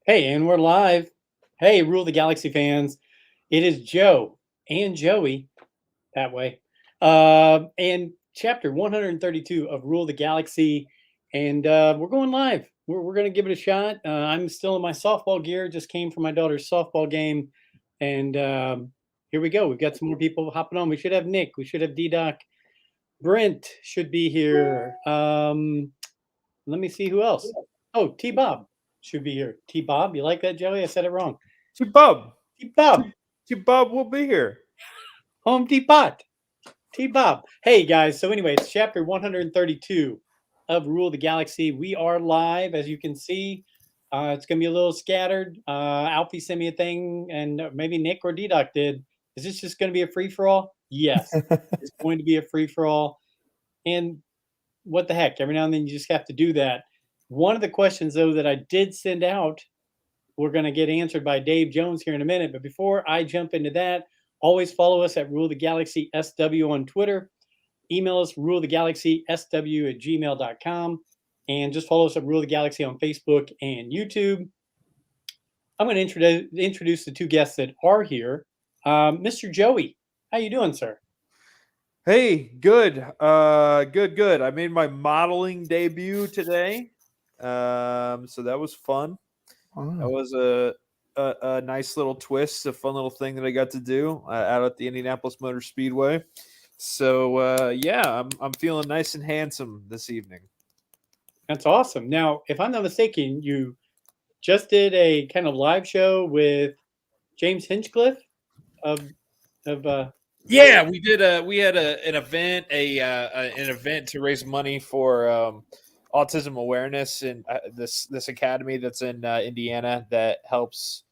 Hey, and we're live. Hey, Rule the Galaxy fans. It is Joe and Joey that way. And chapter 132 of Rule the Galaxy. And we're going live. We're going to give it a shot. I'm still in my softball gear, just came from my daughter's softball game. And here we go. We've got some more people hopping on. We should have Nick. We should have D Doc. Brent should be here. Let me see who else. Oh, T Bob should be here. T Bob, you like that, Joey? I said it wrong. T-Bob. T Bob, T-Bob will be here. Home Depot. T Bob. Hey guys. So, anyways, chapter 132 of Rule of the Galaxy. We are live, as you can see. It's gonna be a little scattered. Alfie sent me a thing, and maybe Nick or D Doc did. Is this just gonna be a free for all? Yes, it's going to be a free for all. And what the heck? Every now and then you just have to do that. One of the questions, though, that I did send out, we're going to get answered by Dave Jones here in a minute. But before I jump into that, always follow us at Rule the Galaxy SW on Twitter. Email us rulethegalaxysw@gmail.com. And just follow us at Rule the Galaxy on Facebook and YouTube. I'm going to introduce the two guests that are here. Mr. Joey, how you doing, sir? Hey, good. Good. I made my modeling debut today. So that was fun. That was a nice little twist, a fun little thing that I got to do out at the Indianapolis Motor Speedway. So yeah, I'm feeling nice and handsome this evening. That's awesome. Now, if I'm not mistaken, you just did a kind of live show with James Hinchcliffe of Yeah, we had an event an event to raise money for autism awareness, and this academy that's in Indiana that helps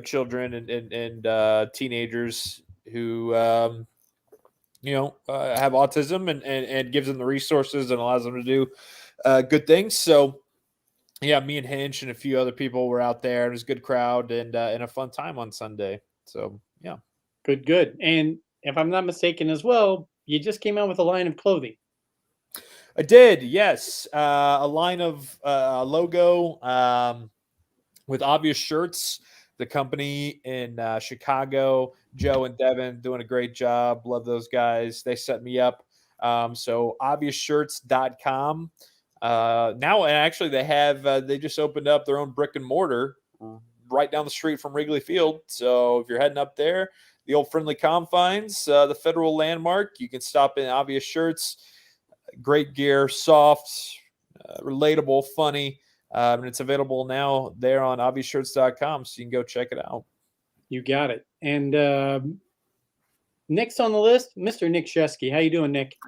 children and teenagers who have autism and gives them the resources and allows them to do good things. So yeah, me and Hinch and a few other people were out there. It was a good crowd and a fun time on Sunday. So yeah. Good. And if I'm not mistaken as well, you just came out with a line of clothing. I did, yes. A line of logo with obvious shirts. The company in Chicago, Joe and Devin, doing a great job. Love those guys. They set me up. So obviousshirts.com. Now, and actually, they just opened up their own brick and mortar right down the street from Wrigley Field. So if you're heading up there, the old friendly confines, the federal landmark, you can stop in Obvious Shirts. Great gear, soft, relatable, funny. And it's available now there on obviousshirts.com, so you can go check it out. You got it. And next on the list, Mr. Nick Shesky. How you doing, Nick?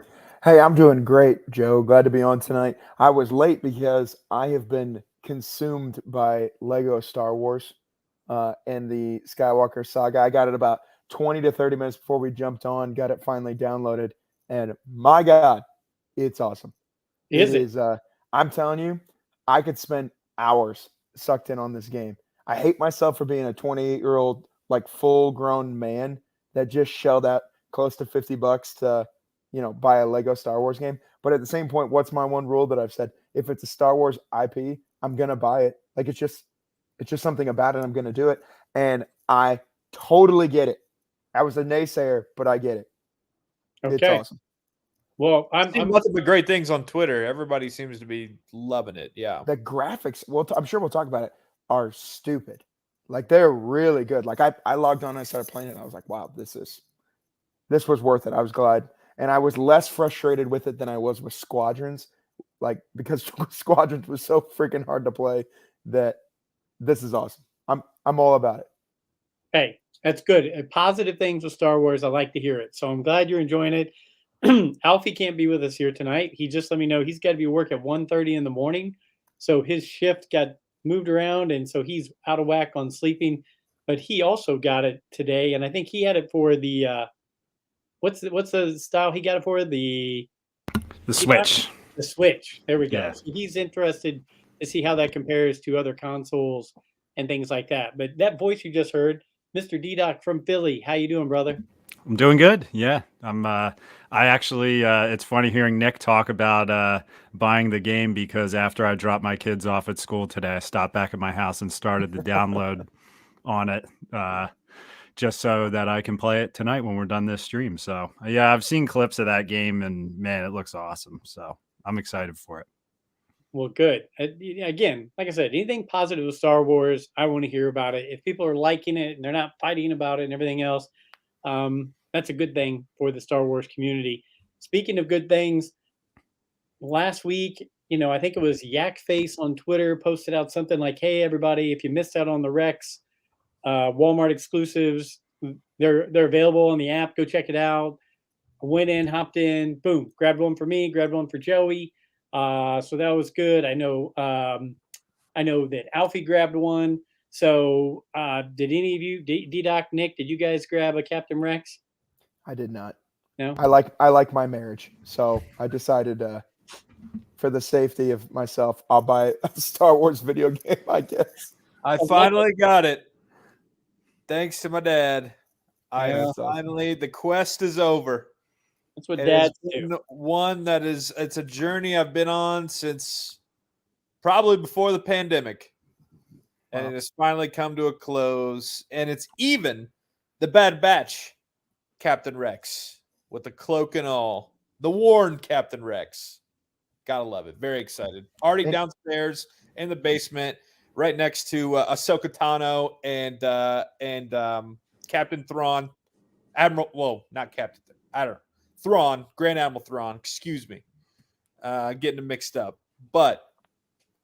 Hey, I'm doing great, Joe. Glad to be on tonight. I was late because I have been consumed by Lego Star Wars and the Skywalker saga. I got it about 20 to 30 minutes before we jumped on, got it finally downloaded, and my God, it's awesome. Is it? I'm telling you, I could spend hours sucked in on this game. I hate myself for being a 28-year-old, like full-grown man that just shelled out close to $50 to buy a Lego Star Wars game. But at the same point, what's my one rule that I've said? If it's a Star Wars IP, I'm going to buy it. Like it's just something about it. I'm going to do it. And I totally get it. I was a naysayer, but I get it. Okay. It's awesome. Well, I'm nothing but great things on Twitter. Everybody seems to be loving it. Yeah. The graphics, well, I'm sure we'll talk about it, are stupid. Like they're really good. Like I logged on and I started playing it and I was like, wow, this was worth it. I was glad. And I was less frustrated with it than I was with Squadrons, like because Squadrons was so freaking hard to play that this is awesome. I'm all about it. Hey, that's good. Positive things with Star Wars. I like to hear it. So I'm glad you're enjoying it. Alfie can't be with us here tonight. He just let me know he's got to be work at 1:30 in the morning. So his shift got moved around, and so he's out of whack on sleeping. But he also got it today, and I think he had it for the what's the style he got it for? The Switch. The Switch. There we go. Yeah. So he's interested to see how that compares to other consoles and things like that. But that voice you just heard, Mr. D-Doc from Philly. How you doing, brother? I'm doing good. Yeah, I actually. It's funny hearing Nick talk about buying the game because after I dropped my kids off at school today, I stopped back at my house and started the download on it, just so that I can play it tonight when we're done this stream. So yeah, I've seen clips of that game, and man, it looks awesome. So I'm excited for it. Well, good. Again, like I said, anything positive with Star Wars, I want to hear about it. If people are liking it and they're not fighting about it and everything else, that's a good thing for the Star Wars community. Speaking of good things, last week, I think it was Yak Face on Twitter posted out something like, "Hey, everybody, if you missed out on the Rex Walmart exclusives, they're available on the app. Go check it out." I went in, hopped in, boom, grabbed one for me, grabbed one for Joey. So that was good. I know that Alfie grabbed one. So did any of you, D-Doc, Nick, did you guys grab a Captain Rex? I did not. No? I like my marriage, so I decided for the safety of myself, I'll buy a Star Wars video game, I guess. I finally got it. Thanks to my dad. Yeah. The quest is over. That's what It dads has do. been one that it's a journey I've been on since probably before the pandemic. And it has finally come to a close. And it's even the Bad Batch Captain Rex with the cloak and all. The worn Captain Rex. Gotta love it. Very excited. Already downstairs in the basement, right next to Ahsoka Tano and Captain Thrawn. Not Captain. I don't know. Thrawn, Grand Admiral Thrawn, excuse me. Getting them mixed up. But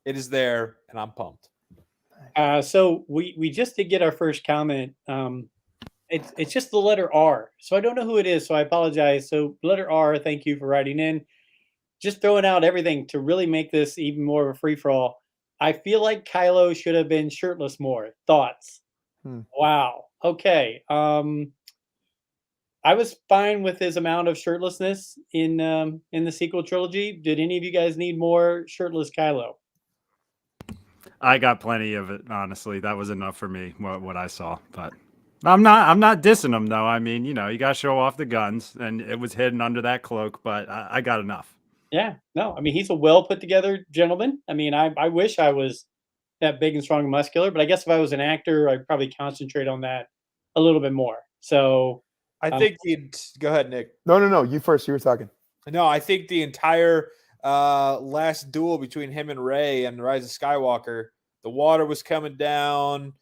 it is there, and I'm pumped. So we just did get our first comment. It's just the letter R. So I don't know who it is, so I apologize. So letter R, thank you for writing in. Just throwing out everything to really make this even more of a free-for-all. I feel like Kylo should have been shirtless more. Thoughts? Wow. Okay. I was fine with his amount of shirtlessness in the sequel trilogy. Did any of you guys need more shirtless Kylo? I got plenty of it, honestly. That was enough for me, what I saw. But I'm not dissing him though. I mean, you got to show off the guns, and it was hidden under that cloak, but I got enough. Yeah, no, I mean, he's a well put together gentleman. I mean, I wish I was that big and strong and muscular, but I guess if I was an actor, I'd probably concentrate on that a little bit more. So I think go ahead, Nick. No. You first. You were talking. No, I think the entire last duel between him and Rey and Rise of Skywalker, the water was coming down.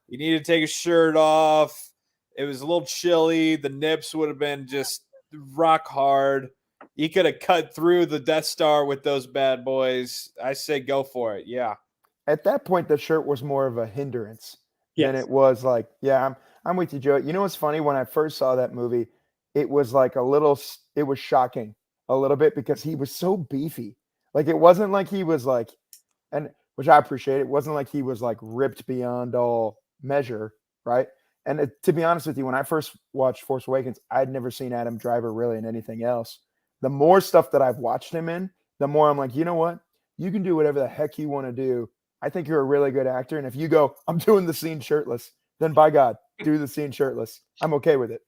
You need to take his shirt off. It was a little chilly. The nips would have been just rock hard. You could have cut through the Death Star with those bad boys. I say go for it. Yeah. At that point, the shirt was more of a hindrance than yes. it was like, yeah, I'm with you, Joe. You know what's funny? When I first saw that movie, it was like it was shocking a little bit because he was so beefy. Like it wasn't like he was like, and which I appreciate. It wasn't like he was like ripped beyond all measure, right? And to be honest with you, when I first watched Force Awakens, I'd never seen Adam Driver really in anything else. The more stuff that I've watched him in, the more I'm like, you know what? You can do whatever the heck you want to do. I think you're a really good actor. And if you go, I'm doing the scene shirtless, then by God, do the scene shirtless. I'm okay with it.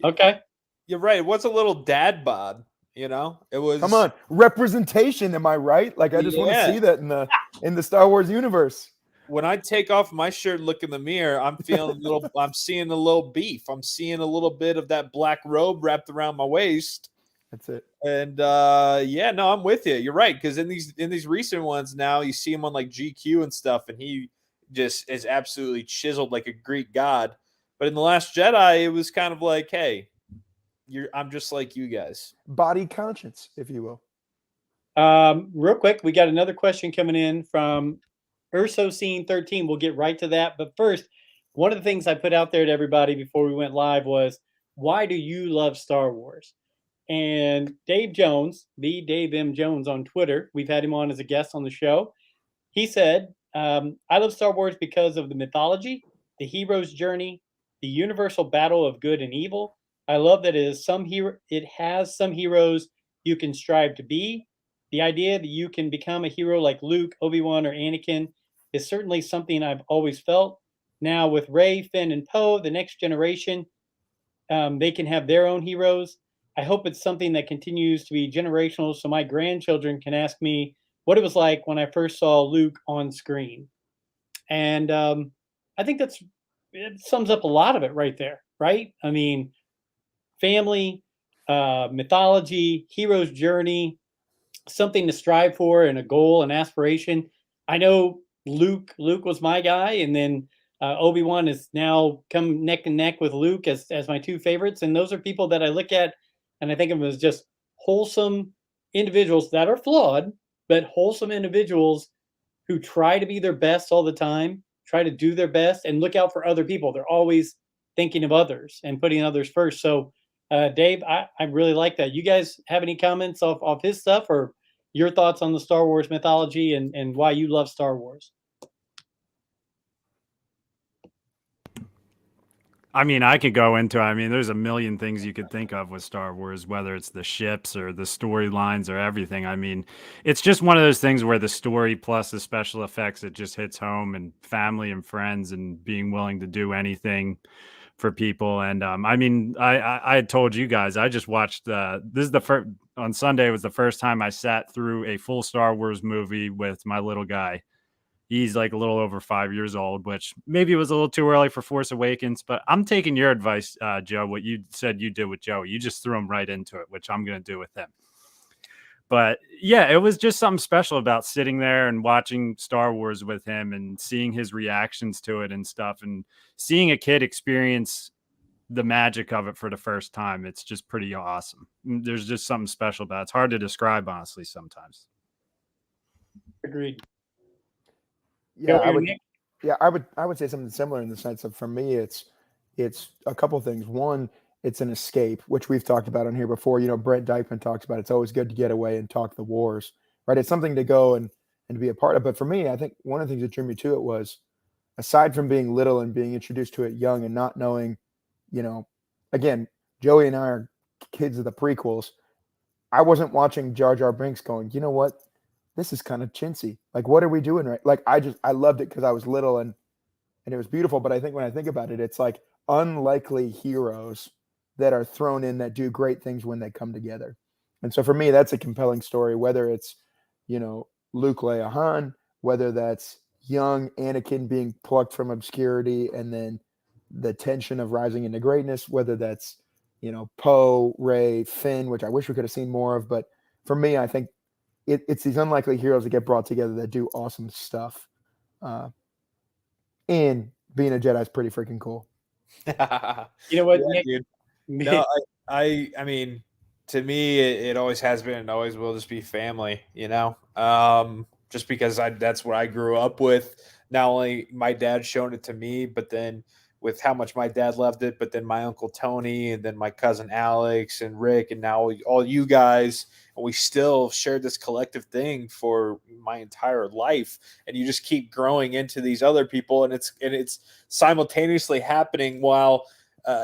Okay. You're right. It was a little dad bod, It was. Come on, representation. Am I right? Like I just want to see that in the Star Wars universe. When I take off my shirt and look in the mirror, I'm feeling I'm seeing a little beef. I'm seeing a little bit of that black robe wrapped around my waist. That's it. And I'm with you. You're right, because in these recent ones now, you see him on like GQ and stuff, and he just is absolutely chiseled like a Greek god. But in The Last Jedi, it was kind of like, hey, I'm just like you guys. Body conscience, if you will. Real quick, we got another question coming in from Urso Scene 13. We'll get right to that. But first, one of the things I put out there to everybody before we went live was, why do you love Star Wars? And Dave Jones, the Dave M. Jones on Twitter, we've had him on as a guest on the show. He said, I love Star Wars because of the mythology, the hero's journey, the universal battle of good and evil. I love that it has some heroes you can strive to be. The idea that you can become a hero like Luke, Obi-Wan, or Anakin is certainly something I've always felt. Now with Rey, Finn, and Poe, the next generation, they can have their own heroes. I hope it's something that continues to be generational so my grandchildren can ask me what it was like when I first saw Luke on screen. And I think it sums up a lot of it right there, right? I mean, family, mythology, hero's journey, something to strive for, and a goal and aspiration. I know Luke was my guy, and then Obi-Wan has now come neck and neck with Luke as my two favorites. And those are people that I look at and I think of them as just wholesome individuals that are flawed, but wholesome individuals who try to be their best all the time, try to do their best, and look out for other people. They're always thinking of others and putting others first. So, Dave, I really like that. You guys have any comments off his stuff, or your thoughts on the Star Wars mythology and why you love Star Wars? I mean, I could go into, I mean, there's a million things you could think of with Star Wars, whether it's the ships or the storylines or everything. I mean, it's just one of those things where the story plus the special effects, it just hits home, and family and friends and being willing to do anything for people. And I mean, I had told you guys, I just watched, this is the first, on Sunday was the first time I sat through a full Star Wars movie with my little guy. He's like a little over 5 years old, which maybe it was a little too early for Force Awakens, but I'm taking your advice, Joe, what you said you did with Joey. You just threw him right into it, which I'm going to do with him. But yeah, it was just something special about sitting there and watching Star Wars with him and seeing his reactions to it and stuff, and seeing a kid experience the magic of it for the first time. It's just pretty awesome. There's just something special about it. It's hard to describe, honestly, sometimes. Agreed. Yeah, I would. Nick? Yeah, I would say something similar in the sense of, for me, it's a couple of things. One, it's an escape, which we've talked about on here before. You know, Brent Dykman talks about it's always good to get away and talk the wars, right? It's something to go and be a part of. But for me, I think one of the things that drew me to it was, aside from being little and being introduced to it young and not knowing, you know, again, Joey and I are kids of the prequels. I wasn't watching Jar Jar Binks going, you know what? This is kind of chintzy. Like, what are we doing right? Like, I loved it because I was little and it was beautiful. But I think when I think about it, it's like unlikely heroes that are thrown in that do great things when they come together. And so for me, that's a compelling story, whether it's, you know, Luke, Leia, Han, whether that's young Anakin being plucked from obscurity and then the tension of rising into greatness, whether that's, you know, Poe, Rey, Finn, which I wish we could have seen more of. But for me, I think it's these unlikely heroes that get brought together that do awesome stuff. And being a Jedi is pretty freaking cool. You know what, Yeah, Nick? dude. No, I mean, to me, it always has been and always will just be family, you know? Just because that's what I grew up with. Not only my dad showing it to me, but then with how much my dad loved it, but then my uncle Tony and then my cousin Alex and Rick and now all you guys, and we still shared this collective thing for my entire life. And you just keep growing into these other people, and it's simultaneously happening while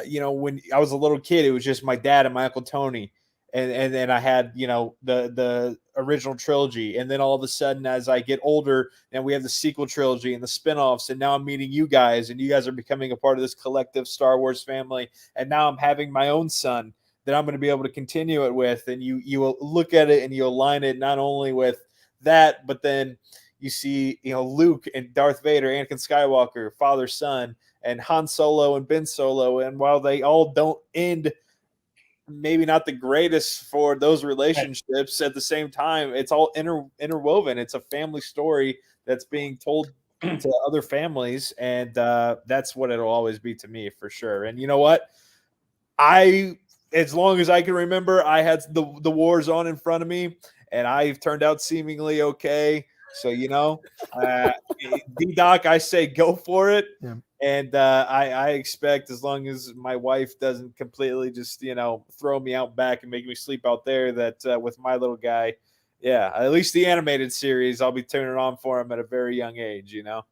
you know, when I was a little kid, it was just my dad and my uncle Tony. And then I had, you know, the original trilogy. And then all of a sudden, as I get older, and we have the sequel trilogy and the spinoffs, and now I'm meeting you guys, and you guys are becoming a part of this collective Star Wars family. And now I'm having my own son that I'm going to be able to continue it with. And you will look at it and you align it not only with that, but then you see, you know, Luke and Darth Vader, Anakin Skywalker, father, son, and Han Solo and Ben Solo. And while they all don't end maybe not the greatest for those relationships, at the same time, it's all interwoven. It's a family story that's being told to other families, and that's what it'll always be to me, for sure. And you know what? As long as I can remember, I had the wars on in front of me, and I've turned out seemingly okay. So, you know, D-Doc, I say go for it. Yeah. And I expect, as long as my wife doesn't completely just, you know, throw me out back and make me sleep out there, that with my little guy, yeah, at least the animated series, I'll be turning on for him at a very young age, you know?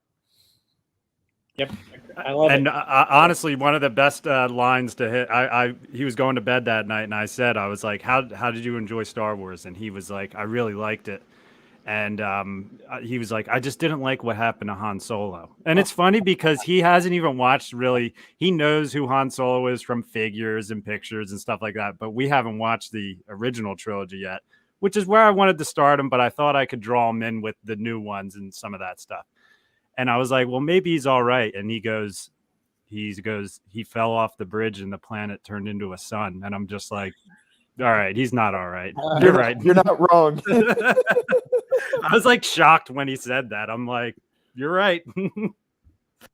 Yep. I love And it. honestly, one of the best lines to hit, he was going to bed that night, and I was like, how did you enjoy Star Wars? And he was like, I really liked it. And he was like, I just didn't like what happened to Han Solo. And it's funny because he hasn't even watched really, he knows who Han Solo is from figures and pictures and stuff like that, but we haven't watched the original trilogy yet, which is where I wanted to start him, but I thought I could draw him in with the new ones and some of that stuff. And I was like, well, maybe he's all right. And he goes, he fell off the bridge and the planet turned into a sun. And I'm just like, all right, he's not all right. You're right. You're not wrong. I was like shocked when he said that. I'm like, you're right.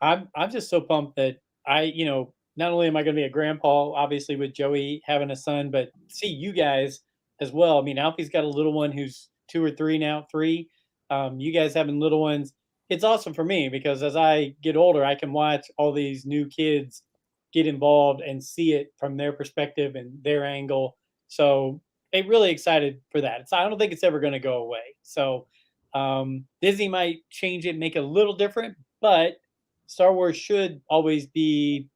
I'm just so pumped that not only am I going to be a grandpa, obviously with Joey having a son, but see you guys as well. I mean, Alfie's got a little one who's 2 or 3 now, 3. You guys having little ones. It's awesome for me because as I get older, I can watch all these new kids get involved and see it from their perspective and their angle. So I'm really excited for that. I don't think it's ever going to go away. So Disney might change it, make it a little different, but Star Wars should always be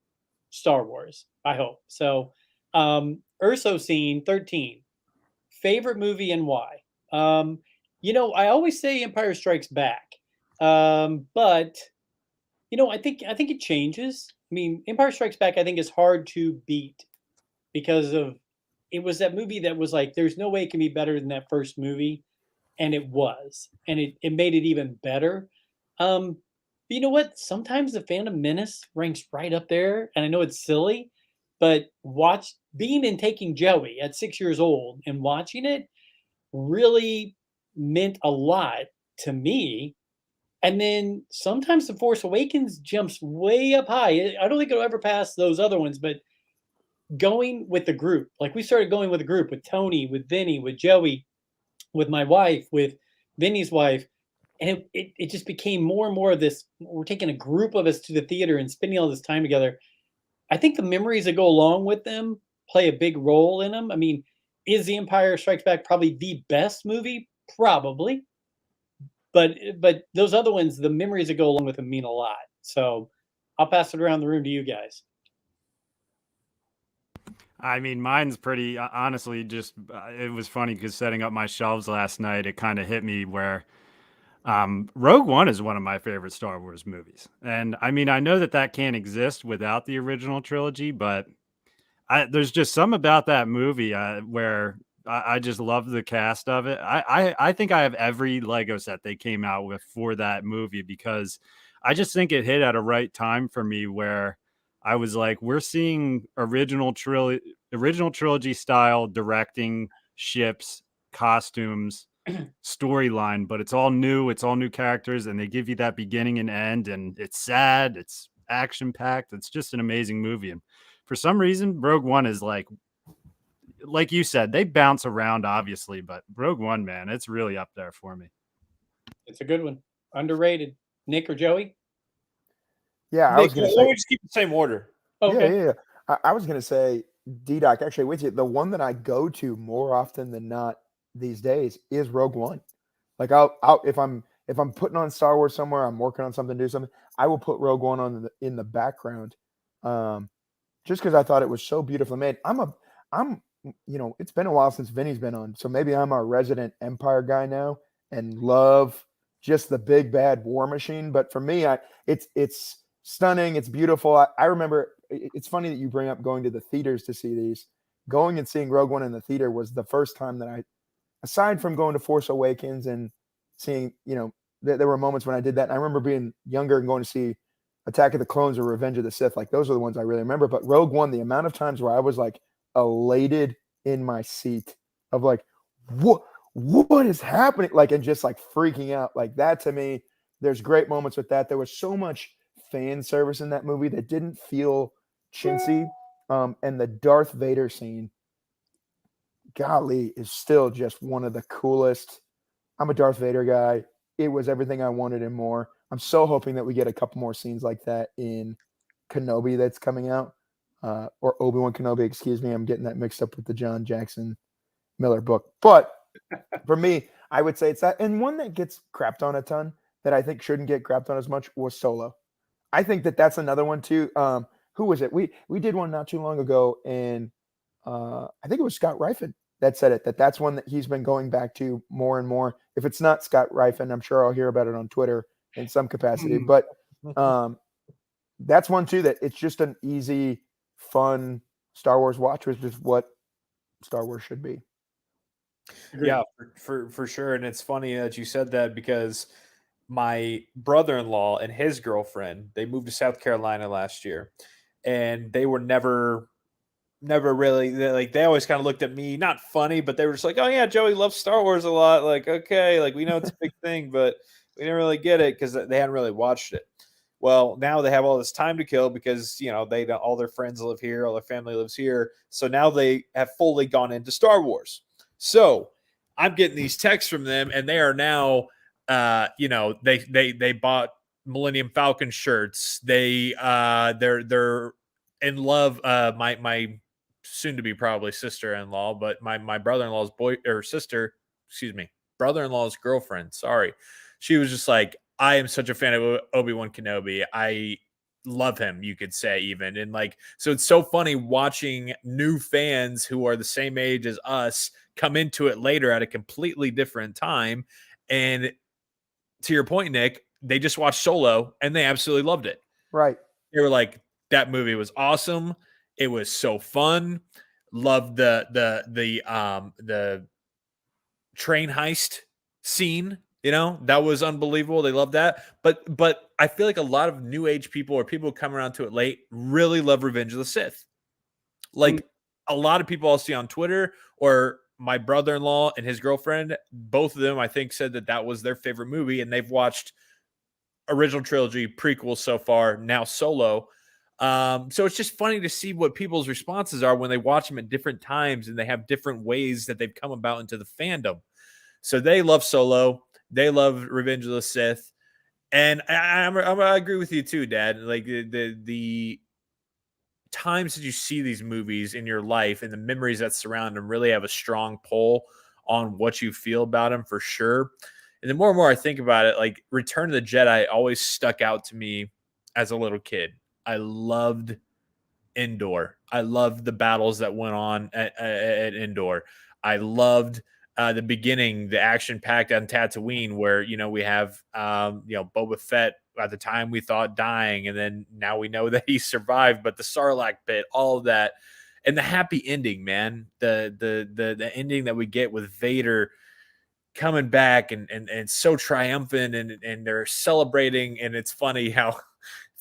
Star Wars, I hope. So Urso Scene 13, favorite movie and why? I always say Empire Strikes Back, but I think it changes. I mean, Empire Strikes Back I think is hard to beat because it was that movie that was like, there's no way it can be better than that first movie. And it was. And it made it even better. But you know what? Sometimes the Phantom Menace ranks right up there. And I know it's silly, but being and taking Joey at 6 years old and watching it really meant a lot to me. And then sometimes The Force Awakens jumps way up high. I don't think it'll ever pass those other ones, but going with the group, like we started going with a group with Tony, with Vinny, with Joey, with my wife, with Vinny's wife, and it just became more and more of this. We're taking a group of us to the theater and spending all this time together. I think the memories that go along with them play a big role in them. I mean, is The Empire Strikes Back probably the best movie? Probably, but those other ones, the memories that go along with them mean a lot. So I'll pass it around the room to you guys. I mean, mine's pretty honestly just it was funny because setting up my shelves last night, it kind of hit me where Rogue One is one of my favorite Star Wars movies. And I mean, I know that can't exist without the original trilogy, but there's just some about that movie where I just love the cast of it. I think I have every Lego set they came out with for that movie because I just think it hit at a right time for me where I was like, we're seeing original trilogy style directing, ships, costumes, storyline, but it's all new characters, and they give you that beginning and end, and it's sad, it's action packed, it's just an amazing movie. And for some reason, Rogue One is like you said, they bounce around obviously, but Rogue One, man, it's really up there for me. It's a good one. Underrated. Nick or Joey? Yeah, I was going to say. We just keep the same order. Okay. Yeah. I was going to say, D-Doc, actually with you, the one that I go to more often than not these days is Rogue One. Like I'll if I'm putting on Star Wars somewhere, I'm working on something, do something, I will put Rogue One on in the background, just because I thought it was so beautifully made. I'm it's been a while since Vinny's been on, so maybe I'm our resident Empire guy now and love just the big bad war machine. But for me, it's stunning, it's beautiful. I remember. It's funny that you bring up going to the theaters to see these. Going and seeing Rogue One in the theater was the first time that aside from going to Force Awakens and seeing, there were moments when I did that. And I remember being younger and going to see Attack of the Clones or Revenge of the Sith. Like those are the ones I really remember. But Rogue One, the amount of times where I was like elated in my seat of like, what is happening? Like, and just like freaking out like that, to me, there's great moments with that. There was so much fan service in that movie that didn't feel chintzy, and the Darth Vader scene, golly, is still just one of the coolest. I'm a Darth Vader guy. It was everything I wanted and more. I'm so hoping that we get a couple more scenes like that in Kenobi that's coming out, or Obi-Wan Kenobi, excuse me. I'm getting that mixed up with the John Jackson Miller book. But for me, I would say it's that. And one that gets crapped on a ton that I think shouldn't get crapped on as much was Solo. I think that's another one too. Who was it? We did one not too long ago, and I think it was Scott Rifen that said it, that's one that he's been going back to more and more. If it's not Scott Rifen, I'm sure I'll hear about it on Twitter in some capacity. But that's one too that it's just an easy, fun Star Wars watch, which is what Star Wars should be. Yeah, for sure. And it's funny that you said that because my brother-in-law and his girlfriend, they moved to South Carolina last year, and they were never really they always kind of looked at me, not funny, but they were just like, oh yeah, Joey loves Star Wars a lot. Like, okay, like we know it's a big thing, but we didn't really get it because they hadn't really watched it. Well, now they have all this time to kill because they all their friends live here, all their family lives here. So now they have fully gone into Star Wars. So I'm getting these texts from them, and they are now they bought Millennium Falcon shirts. They're in love. My soon to be probably sister-in-law, but my brother-in-law's brother-in-law's girlfriend. Sorry. She was just like, I am such a fan of Obi-Wan Kenobi. I love him, you could say, even. And so it's so funny watching new fans who are the same age as us come into it later at a completely different time. And to your point, Nick, they just watched Solo and they absolutely loved it. Right. They were like, that movie was awesome. It was so fun. Loved the train heist scene. That was unbelievable. They love that. But I feel like a lot of new age people or people come around to it late really love Revenge of the Sith. Like a lot of people I'll see on Twitter, or my brother-in-law and his girlfriend, both of them, I think, said that was their favorite movie, and they've watched original trilogy, prequels so far, now Solo. So it's just funny to see what people's responses are when they watch them at different times and they have different ways that they've come about into the fandom. So they love Solo. They love Revenge of the Sith. And I agree with you too, Dad. Like the times that you see these movies in your life and the memories that surround them really have a strong pull on what you feel about them, for sure. And the more and more I think about it, like Return of the Jedi always stuck out to me as a little kid. I loved Endor. I loved the battles that went on at Endor. I loved the beginning, the action packed on Tatooine, where we have Boba Fett at the time we thought dying, and then now we know that he survived. But the Sarlacc pit, all of that, and the happy ending, man. The ending that we get with Vader coming back and so triumphant, and they're celebrating, and it's funny how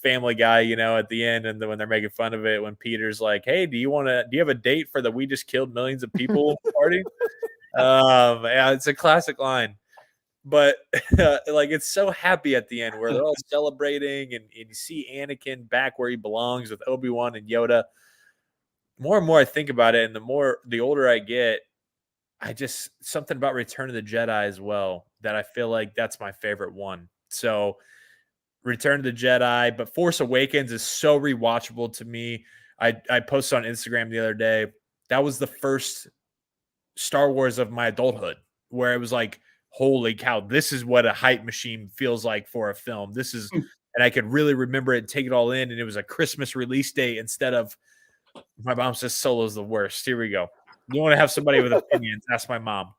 Family Guy, at the end, and when they're making fun of it, when Peter's like, "Hey, do you have a date for the we just killed millions of people party?" Yeah, it's a classic line, but it's so happy at the end where they're all celebrating, and you see Anakin back where he belongs with Obi-Wan and Yoda. More and more I think about it, and the older I get, something about Return of the Jedi as well, that I feel like that's my favorite one. So Return of the Jedi, but Force Awakens is so rewatchable to me. I posted on Instagram the other day. That was the first Star Wars of my adulthood, where it was like, holy cow, this is what a hype machine feels like for a film. This is, and I could really remember it and take it all in. And it was a Christmas release date instead of, my mom says Solo's the worst. Here we go. You want to have somebody with opinions? Ask my mom.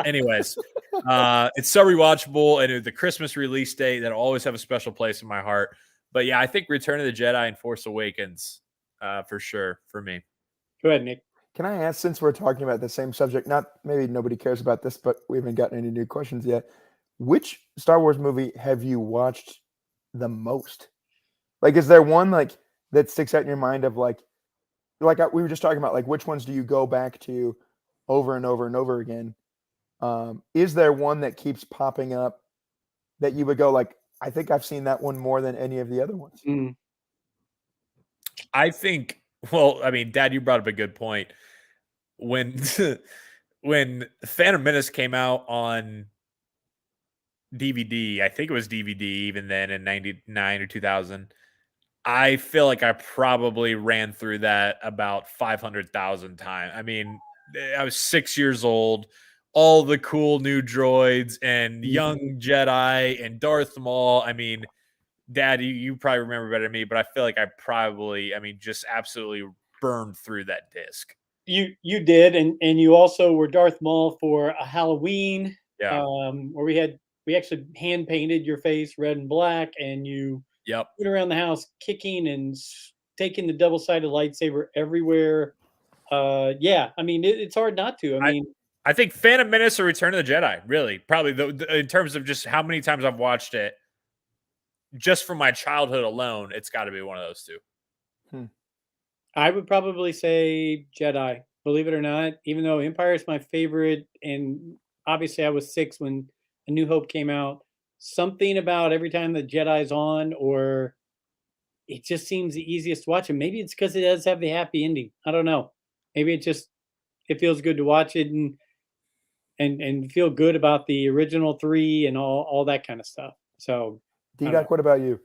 Anyways, it's so rewatchable, and the Christmas release date that'll always have a special place in my heart. But yeah, I think Return of the Jedi and Force Awakens, for sure, for me. Go ahead, Nick. Can I ask, since we're talking about the same subject, not maybe nobody cares about this, but we haven't gotten any new questions yet. Which Star Wars movie have you watched the most? Like, is there one that sticks out in your mind of we were just talking about, which ones do you go back to over and over and over again? Is there one that keeps popping up that you would go I think I've seen that one more than any of the other ones? I think, well, I mean, Dad, you brought up a good point. When Phantom Menace came out on DVD, I think it was DVD even then in 99 or 2000, I feel like I probably ran through that about 500,000 times. I mean, I was 6 years old, all the cool new droids and young Jedi and Darth Maul. I mean, Dad, you probably remember better than me, but I feel like I probably, just absolutely burned through that disc. you did, and you also were Darth Maul for a Halloween, Yeah. where we actually hand painted your face red and black, and you Yep. went around the house kicking and taking the double sided lightsaber everywhere. Yeah, I mean it's hard not to. I mean, I think Phantom Menace or Return of the Jedi, really, probably in terms of just how many times I've watched it, just from my childhood alone, it's got to be one of those two. I would probably say Jedi, believe it or not, even though Empire is my favorite. And obviously, I was 6 when A New Hope came out. Something about every time the Jedi's on, or it just seems the easiest to watch. And maybe it's because it does have the happy ending. I don't know. Maybe it feels good to watch it and feel good about the original 3 and all that kind of stuff. So, D-Doc, what about you?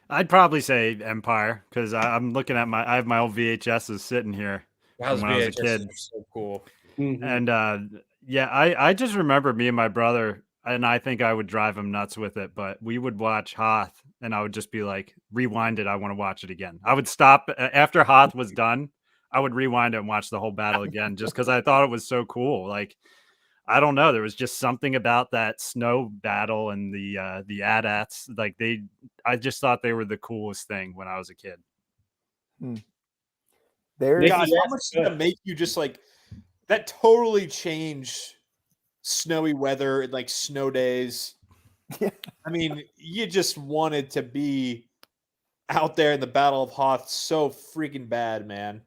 I'd probably say Empire because I'm looking at I have my old VHSs sitting here from when I was a kid. So cool. mhm. And yeah, I just remember me and my brother, and I think I would drive him nuts with it, but we would watch Hoth, and I would just be like, rewind it. I want to watch it again. I would stop after Hoth was done. I would rewind it and watch the whole battle again just because I thought it was so cool. Like, I don't know. There was just something about that snow battle and the AT-ATs. Like I just thought they were the coolest thing when I was a kid. There's Nick, Gosh, you how asked much did that make you just like that totally changed snowy weather and like snow days? Yeah. I mean, you just wanted to be out there in the Battle of Hoth so freaking bad, man.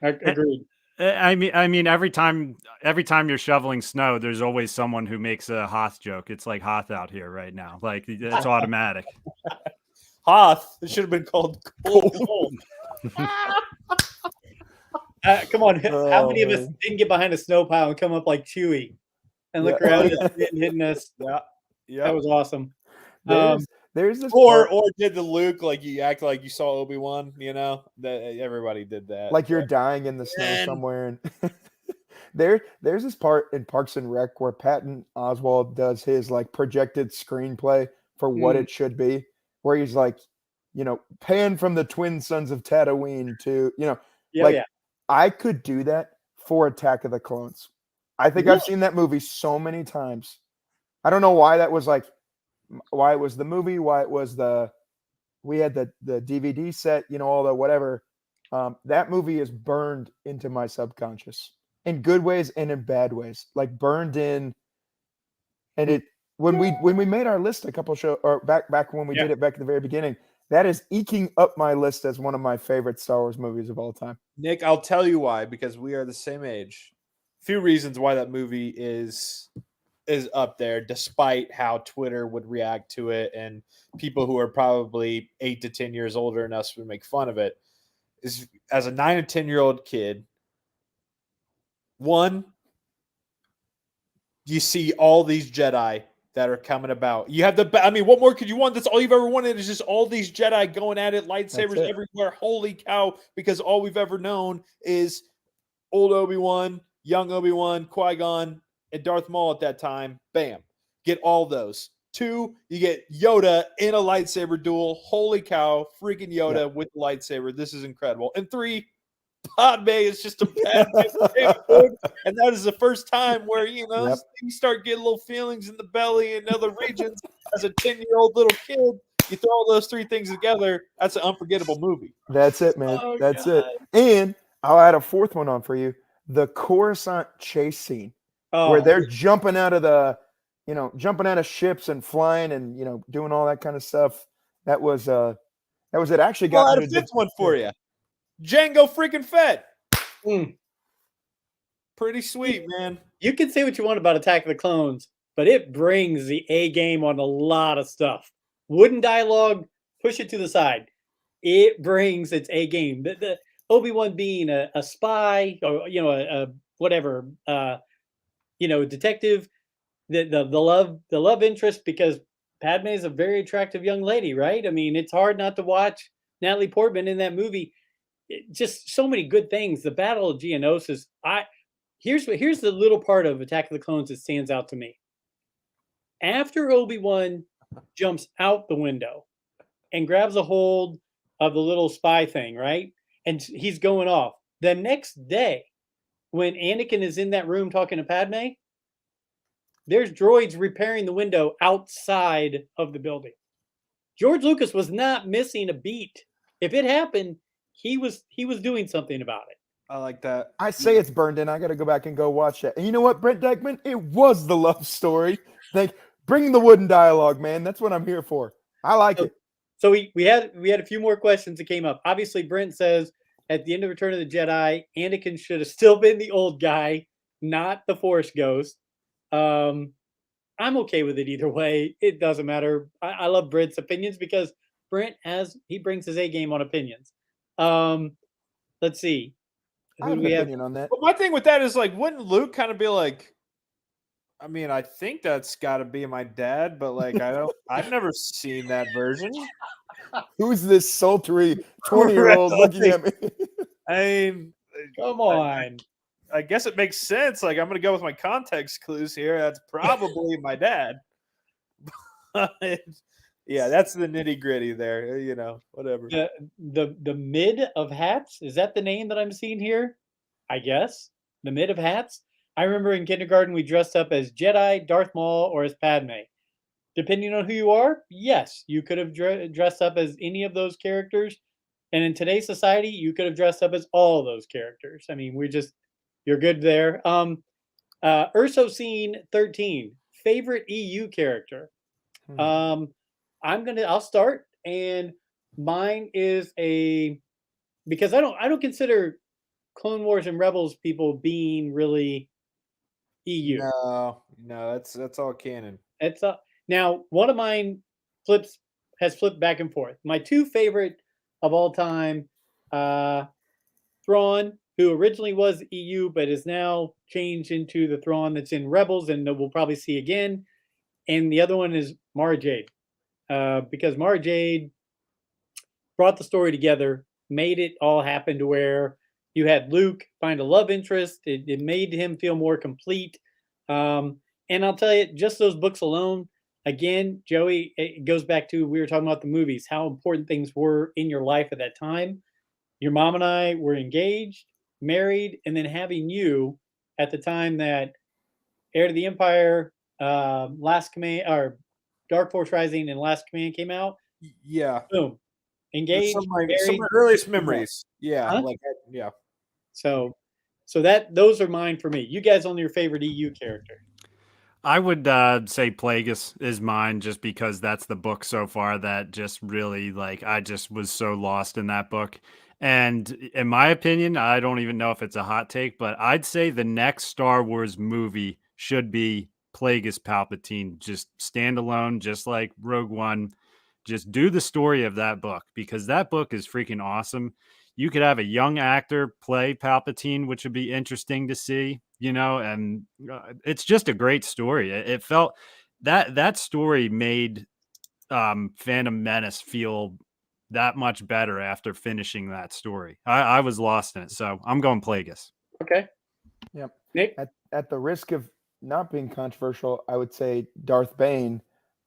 Agreed. I mean, every time you're shoveling snow, there's always someone who makes a Hoth joke. It's like Hoth out here right now. Like it's automatic. Hoth, it should have been called Cold. Come on, how many of us man. didn't get behind a snow pile and come up like Chewie and look Yeah. around and hitting us? Yeah. That was awesome. There's this Or part, did the Luke like you act like you saw Obi-Wan, you know? That everybody did that. like you're dying in the snow Man. somewhere, and there's this part in Parks and Rec where Patton Oswalt does his like projected screenplay for what it should be, where he's like, pan from the twin sons of Tatooine to, Yeah, like, yeah. I could do that for Attack of the Clones. I think I've seen that movie so many times. I don't know why that was like, why it was the movie, why it was we had the DVD set, all the whatever. That movie is burned into my subconscious in good ways and in bad ways, like burned in. And it when we made our list a couple show or back when we did it back at the very beginning, that is eking up my list as one of my favorite Star Wars movies of all time. Nick, I'll tell you why, because we are the same age. A few reasons why that movie is up there, despite how Twitter would react to it and people who are probably 8 to 10 years older than us would make fun of it. Is as a 9 and 10-year-old kid, one, you see all these Jedi that are coming about. You have what more could you want? That's all you've ever wanted is just all these Jedi going at it, lightsabers everywhere. Holy cow, because all we've ever known is old Obi-Wan, young Obi-Wan, Qui-Gon, and Darth Maul at that time. Bam. Get all those. 2, you get Yoda in a lightsaber duel. Holy cow, freaking Yoda with the lightsaber. This is incredible. And 3, Padme is just a bad and that is the first time where you start getting little feelings in the belly and other regions as a 10-year-old little kid. You throw all those 3 things together, that's an unforgettable movie. That's it, man. Oh, That's God. it. And I'll add a 4th one on for you: the Coruscant chase scene, where they're jumping out of jumping out of ships and flying and doing all that kind of stuff. That was it. Actually got I'll add a 5th one for you. Jango freaking Fett. Pretty sweet, man. You can say what you want about Attack of the Clones, but it brings the A game on a lot of stuff. Wooden dialogue, push it to the side. It brings its A game. The Obi-Wan being a spy or a whatever detective, the love interest, because Padme is a very attractive young lady, right? I mean, it's hard not to watch Natalie Portman in that movie. Just so many good things. The Battle of Geonosis. Here's the little part of Attack of the Clones that stands out to me. After Obi-Wan jumps out the window and grabs a hold of the little spy thing, right? And he's going off. The next day, when Anakin is in that room talking to Padme, there's droids repairing the window outside of the building. George Lucas was not missing a beat. If it happened, he was doing something about it. I like that. I say it's burned in. I got to go back and go watch that. And you know what, Brent Deckman? It was the love story. Bring the wooden dialogue, man. That's what I'm here for. I like it. So we had a few more questions that came up. Obviously, Brent says at the end of Return of the Jedi, Anakin should have still been the old guy, not the Force ghost. I'm okay with it either way. It doesn't matter. I love Brent's opinions because Brent he brings his A game on opinions. Let's see. I have an opinion on that. But my thing with that is like, wouldn't Luke kind of be like, I mean, I think that's got to be my dad, but like, I've never seen that version. Who's this sultry 20-year-old looking at me? I mean, Come on. I guess it makes sense. Like, I'm going to go with my context clues here. That's probably my dad. But yeah, that's the nitty gritty there. You know, whatever. The mid of hats, is that the name that I'm seeing here? I guess the mid of hats. I remember in kindergarten we dressed up as Jedi, Darth Maul, or as Padme. Depending on who you are, yes, you could have dressed up as any of those characters. And in today's society, you could have dressed up as all those characters. I mean, you're good there. Urso Scene 13, favorite EU character. I'll start, and mine is because I don't consider Clone Wars and Rebels people being really EU. No, that's all canon. It's now one of mine has flipped back and forth. My two favorite of all time, Thrawn, who originally was EU but is now changed into the Thrawn that's in Rebels and that we'll probably see again. And the other one is Mara Jade, because Mara Jade brought the story together, made it all happen to where you had Luke find a love interest. It made him feel more complete. And I'll tell you, just those books alone, again, Joey, it goes back to, we were talking about the movies, how important things were in your life at that time. Your mom and I were engaged, married, and then having you at the time that Heir to the Empire, Last Command, or Dark Force Rising and Last Command came out. Yeah. Boom. Engaged. Some of my earliest memories. Yeah. Huh? Yeah. So those are mine for me. You guys on your favorite EU character? I would say Plagueis is mine just because that's the book so far that just really, like, I just was so lost in that book. And in my opinion, I don't even know if it's a hot take, but I'd say the next Star Wars movie should be Plagueis Palpatine, just standalone, just like Rogue One. Just do the story of that book because that book is freaking awesome. You could have a young actor play Palpatine, which would be interesting to see, you know, and it's just a great story. It felt that story made Phantom Menace feel that much better after finishing that story. I was lost in it, so I'm going Plagueis. Okay. Yep. Nick? At the risk of not being controversial, I would say Darth Bane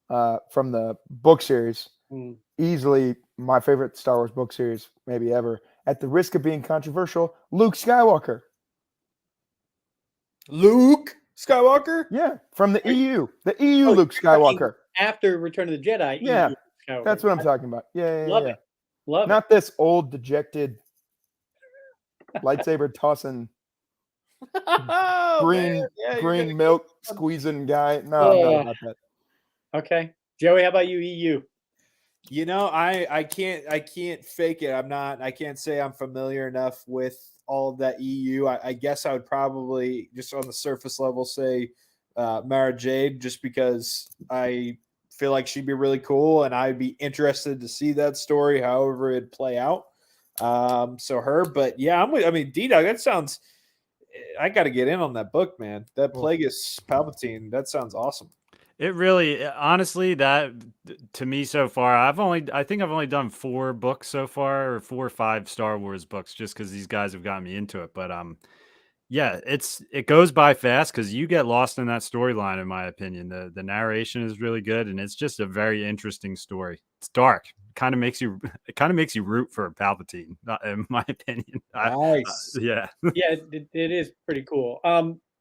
from the book series. Easily my favorite Star Wars book series, maybe ever. At the risk of being controversial, Luke Skywalker. Luke Skywalker? Yeah, from the EU. The EU Luke Skywalker. After Return of the Jedi. Yeah, EU that's what I'm talking about. Yeah. Love it. Not this old, dejected, lightsaber tossing, green milk squeezing guy. No, I'm not about that. Okay. Joey, how about you, EU? You know, I can't fake it. I can't say I'm familiar enough with all of that EU. I guess I would probably just on the surface level say Mara Jade, just because I feel like she'd be really cool and I'd be interested to see that story, however it'd play out. So her, but yeah, D-Dog, that sounds, I got to get in on that book, man. That Plagueis Palpatine, that sounds awesome. It really, honestly, that to me so far, I think I've only done 4 books so far, or 4 or 5 Star Wars books, just because these guys have gotten me into it. But yeah, it goes by fast because you get lost in that storyline. In my opinion, the narration is really good, and it's just a very interesting story. It's dark. kind of makes you root for Palpatine, in my opinion. Nice. Yeah. Yeah, it is pretty cool.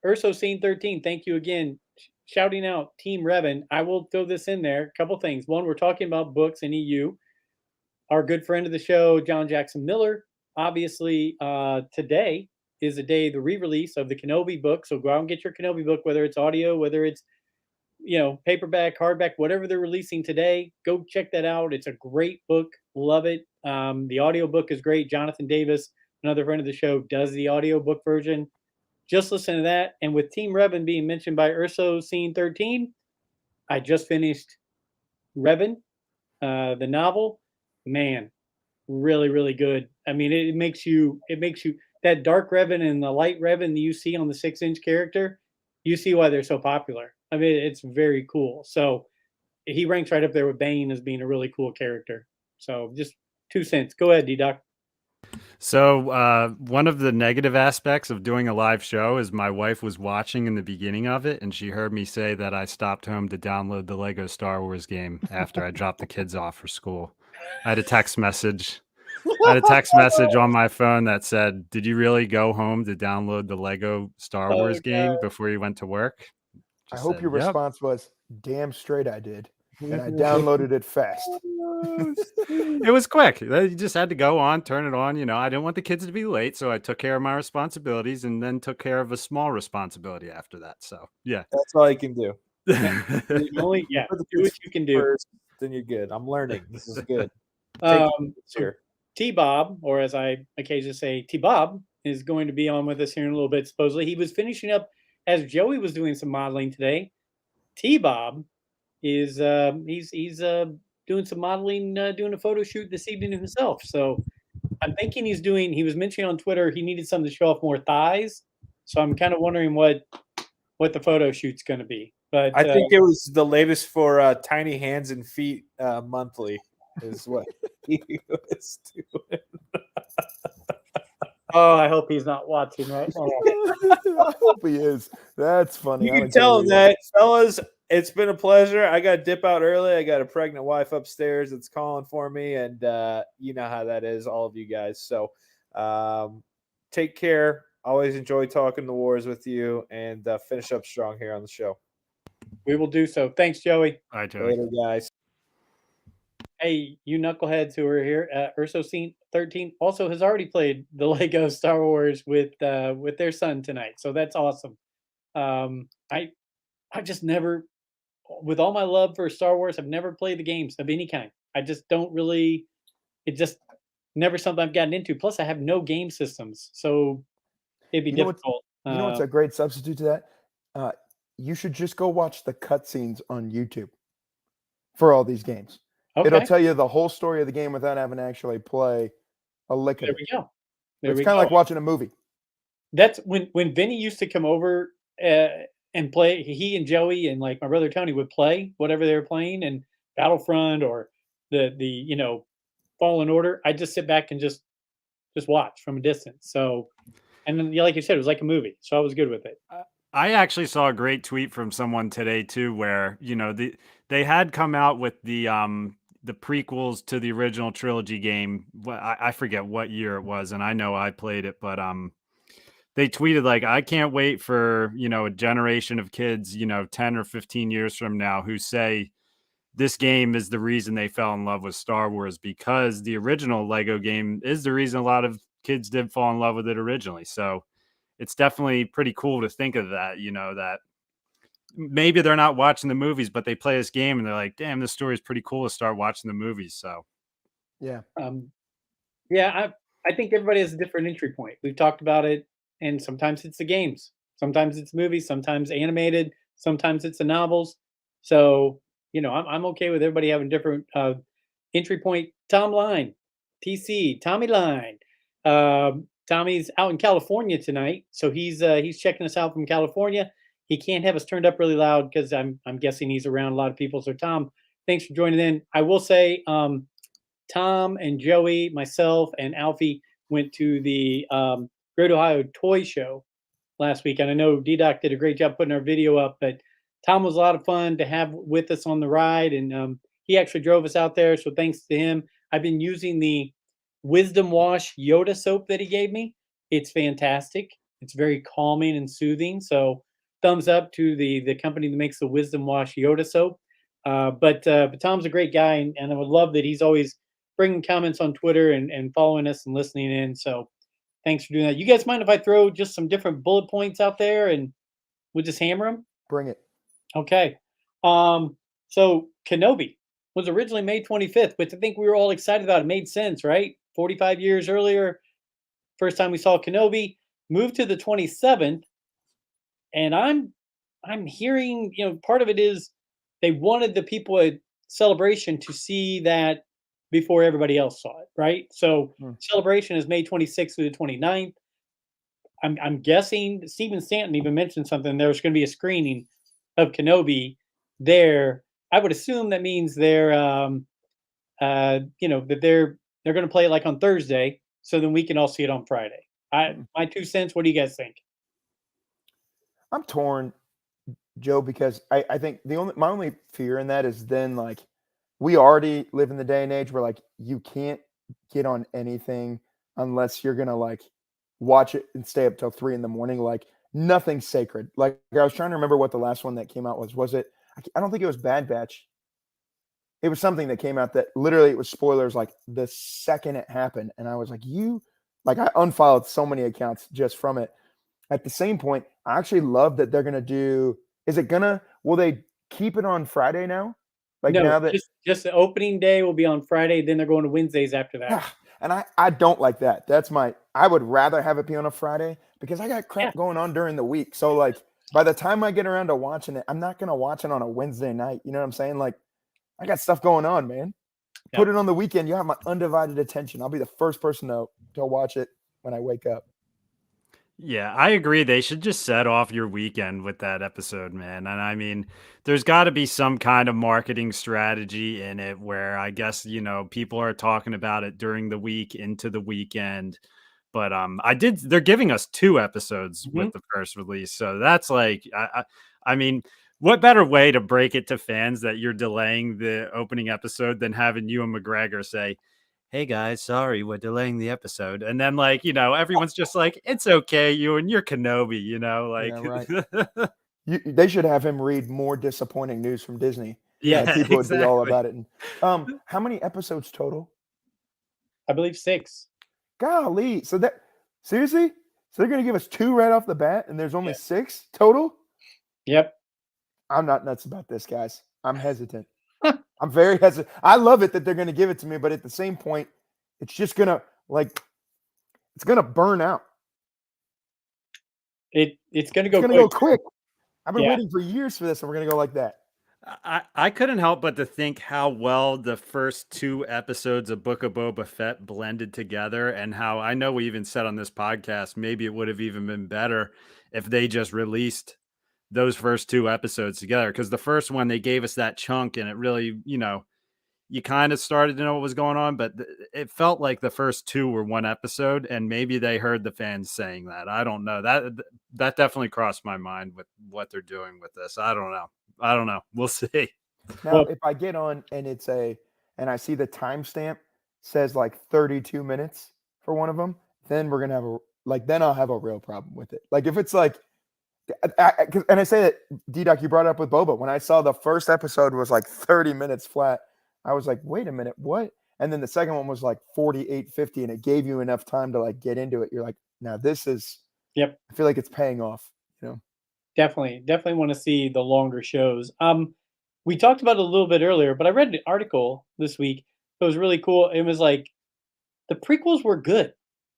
Urso Scene 13, thank you again. Shouting out Team Revan. I will throw this in there. A couple things. One, we're talking about books and EU. Our good friend of the show, John Jackson Miller, obviously today is the day, the re-release of the Kenobi book. So go out and get your Kenobi book, whether it's audio, whether it's paperback, hardback, whatever they're releasing today. Go check that out. It's a great book. Love it. The audio book is great. Jonathan Davis, another friend of the show, does the audio book version. Just listen to that. And with Team Revan being mentioned by Urso Scene 13, I just finished Revan, the novel. Man, really, really good. I mean, it makes you that dark Revan and the light Revan that you see on the 6-inch character, you see why they're so popular. I mean, it's very cool. So he ranks right up there with Bane as being a really cool character. So just 2 cents. Go ahead, D-Doc. So one of the negative aspects of doing a live show is my wife was watching in the beginning of it, and she heard me say that I stopped home to download the Lego Star Wars game after I dropped the kids off for school. I had a text message. On my phone that said, "Did you really go home to download the Lego Star Wars game before you went to work?" I Just hope said, your "Yep." response was, "Damn straight I did," and I downloaded it fast. It was quick. You just had to go on, turn it on. I didn't want the kids to be late, so I took care of my responsibilities and then took care of a small responsibility after that. So, yeah. That's all you can do. Only, yeah, Put the do what kids you can do. first, then you're good. I'm learning. This is good. Um, It's here. T-Bob, or as I occasionally say, T-Bob, is going to be on with us here in a little bit. Supposedly, he was finishing up as Joey was doing some modeling today. T-Bob is he's doing some modeling, doing a photo shoot this evening himself. So I'm thinking he was mentioning on Twitter he needed something to show off more thighs. So I'm kind of wondering what the photo shoot's going to be. But I think it was the latest for Tiny Hands and Feet monthly is what he was doing. oh, I hope he's not watching right now. I hope he is. That's funny. You I can don't care tell who him he is. that, fellas. It's been a pleasure. I got to dip out early. I got a pregnant wife upstairs that's calling for me, and you know how that is, all of you guys. So take care. Always enjoy talking the wars with you, and finish up strong here on the show. We will do so. Thanks, Joey. All right, Joey. Later, guys. Hey, you knuckleheads who are here, Urso Scene 13 also has already played the Lego Star Wars with their son tonight. So that's awesome. I just never, with all my love for Star Wars, I've never played the games of any kind. I just don't really, it just never something I've gotten into. Plus, I have no game systems. So it'd be You know what's- difficult. You know what's a great substitute to that? You should just go watch the cutscenes on YouTube for all these games. Okay, It'll tell you the whole story of the game without having to actually play a lick of there it. we go. There It's we kind go. of like watching a movie. That's when Vinny used to come over and play. He and Joey and like my brother Tony would play whatever they were playing, and Battlefront or the Fallen Order. I just sit back and just watch from a distance. So, and then like you said, it was like a movie, so I was good with it. I actually saw a great tweet from someone today too, where they had come out with the prequels to the original trilogy game. I forget what year it was, and I know I played it, but they tweeted like, "I can't wait for a generation of kids, 10 or 15 years from now, who say this game is the reason they fell in love with Star Wars, because the original Lego game is the reason a lot of kids did fall in love with it originally." So it's definitely pretty cool to think of that, that maybe they're not watching the movies, but they play this game and they're like, damn, this story is pretty cool, to start watching the movies. So Yeah. Yeah, I think everybody has a different entry point. We've talked about it, and sometimes it's the games, sometimes it's movies, sometimes animated, sometimes it's the novels. So I'm okay with everybody having different entry point. Tom Line, TC, Tommy Line. Tommy's out in California tonight, so he's checking us out from California. He can't have us turned up really loud because I'm guessing he's around a lot of people. So Tom, thanks for joining in. I will say, Tom and Joey, myself, and Alfie went to the Great Ohio Toy Show last week, and I know D-Doc did a great job putting our video up. But Tom was a lot of fun to have with us on the ride, and he actually drove us out there. So thanks to him. I've been using the Wisdom Wash Yoda soap that he gave me. It's fantastic. It's very calming and soothing. So thumbs up to the company that makes the Wisdom Wash Yoda soap. But Tom's a great guy, and I would love that he's always bringing comments on Twitter and following us and listening in. So thanks for doing that. You guys mind if I throw just some different bullet points out there and we'll just hammer them? Bring it. Okay. So Kenobi was originally May 25th, but I think we were all excited about it. It made sense, right? 45 years earlier, first time we saw Kenobi, moved to the 27th. And I'm hearing, part of it is they wanted the people at Celebration to see that before everybody else saw it, right? So Celebration is May 26th through the 29th. I'm guessing Steven Stanton even mentioned something. There's going to be a screening of Kenobi there. I would assume that means they're, that they're going to play it like on Thursday, so then we can all see it on Friday. My 2 cents. What do you guys think? I'm torn, Joe, because I think my only fear in that is then like we already live in the day and age where like you can't get on anything unless you're gonna like watch it and stay up till 3 a.m. Like nothing's sacred. Like I was trying to remember what the last one that came out was. Was it? I don't think it was Bad Batch. It was something that came out that literally it was spoilers like the second it happened, and I was like, I unfollowed so many accounts just from it. At the same point, I actually love that they're gonna do. Will they keep it on Friday now? Like No, now that just the opening day will be on Friday, then they're going to Wednesdays after that. And I don't like that. I would rather have it be on a Friday because I got crap going on during the week. So like by the time I get around to watching it, I'm not gonna watch it on a Wednesday night. You know what I'm saying? Like I got stuff going on, man. Put it on the weekend. You have my undivided attention. I'll be the first person to watch it when I wake up. Yeah, I agree. They should just set off your weekend with that episode, man. And I mean, there's got to be some kind of marketing strategy in it where I guess, people are talking about it during the week into the weekend. But they're giving us 2 episodes with the first release. So that's like, I mean, what better way to break it to fans that you're delaying the opening episode than having Ewan McGregor say, "Hey guys, sorry, we're delaying the episode." And then everyone's just like, "It's okay, Ewan, you're Kenobi," Yeah, right. They should have him read more disappointing news from Disney. Yeah, people would be all about it. And, how many episodes total? I believe 6. Golly. Seriously? So they're going to give us 2 right off the bat and there's only 6 total? Yep. I'm not nuts about this, guys. I'm hesitant. I'm very hesitant. I love it that they're going to give it to me, but at the same point, it's just going to it's going to burn out. It's going to go quick. I've been waiting for years for this and we're going to go like that. I couldn't help but to think how well the first 2 episodes of Book of Boba Fett blended together, and how I know we even said on this podcast, maybe it would have even been better if they just released those first 2 episodes together. Because the first one, they gave us that chunk and it really, you kind of started to know what was going on, but it felt like the first 2 were 1 episode, and maybe they heard the fans saying that. I don't know. That definitely crossed my mind with what they're doing with this. I don't know. We'll see. Now, if I get on and and I see the timestamp says like 32 minutes for one of them, then we're gonna have then I'll have a real problem with it. Like if it's like, and I say that D-Doc, you brought it up with Boba. When I saw the first episode was like 30 minutes flat, I was like, wait a minute, what? And then the second one was like 48-50, and it gave you enough time to like get into it. You're like, now this is. Yep. I feel like it's paying off. Definitely want to see the longer shows. We talked about it a little bit earlier, but I read an article this week. It was really cool. It was like the prequels were good.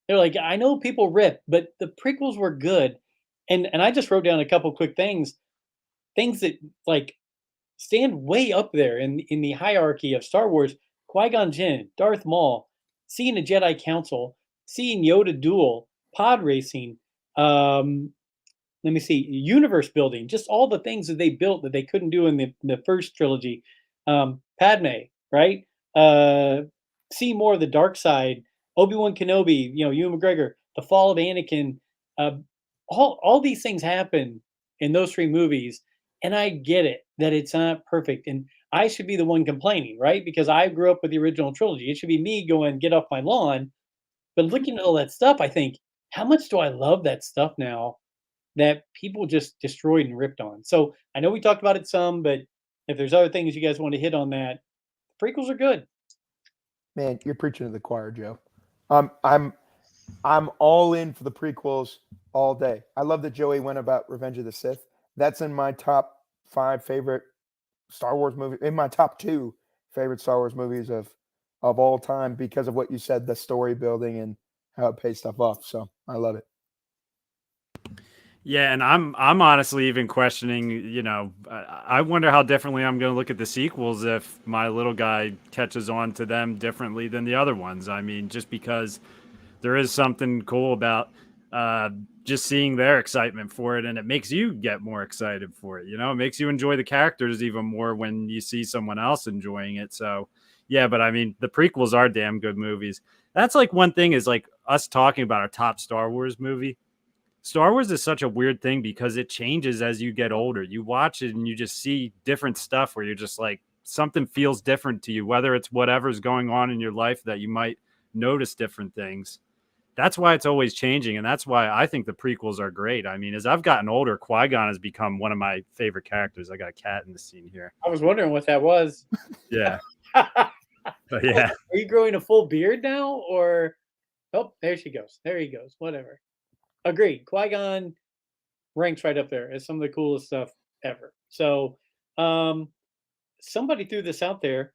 They're like, I know people rip, but the prequels were good. And I just wrote down a couple quick things that like stand way up there in the hierarchy of Star Wars. Qui-Gon Jinn, Darth Maul, seeing a Jedi Council, seeing Yoda duel, pod racing, let me see, universe building, just all the things that they built that they couldn't do in the first trilogy. Padme, right? See more of the dark side. Obi-Wan Kenobi, Ewan McGregor, the fall of Anakin. All these things happen in those 3 movies, And I get it that it's not perfect, and I should be the one complaining, right? Because I grew up with the original trilogy. It should be me going, "Get off my lawn." But looking at all that stuff, I think, how much do I love that stuff now that people just destroyed and ripped on? So I know we talked about it some, but if there's other things you guys want to hit on that, the prequels are good. Man, you're preaching to the choir, Joe. I'm all in for the prequels all day. I love that Joey went about Revenge of the Sith. That's in my top 5 favorite Star Wars movie, in my top 2 favorite Star Wars movies of all time because of what you said, the story building and how it pays stuff off. So I love it. Yeah, and I'm honestly even questioning, I wonder how differently I'm going to look at the sequels if my little guy catches on to them differently than the other ones. I mean, just because there is something cool about just seeing their excitement for it, and it makes you get more excited for it. It makes you enjoy the characters even more when you see someone else enjoying it. So, yeah, but I mean, the prequels are damn good movies. That's like one thing is like us talking about our top Star Wars movie. Star Wars is such a weird thing because it changes as you get older. You watch it and you just see different stuff where you're just like, something feels different to you, whether it's whatever's going on in your life that you might notice different things. That's why it's always changing. And that's why I think the prequels are great. I mean, as I've gotten older, Qui-Gon has become one of my favorite characters. I got a cat in the scene here. I was wondering what that was. Yeah. Are But yeah. you growing a full beard now, or there she goes. There he goes. Whatever. Agreed. Qui-Gon ranks right up there as some of the coolest stuff ever. So, somebody threw this out there.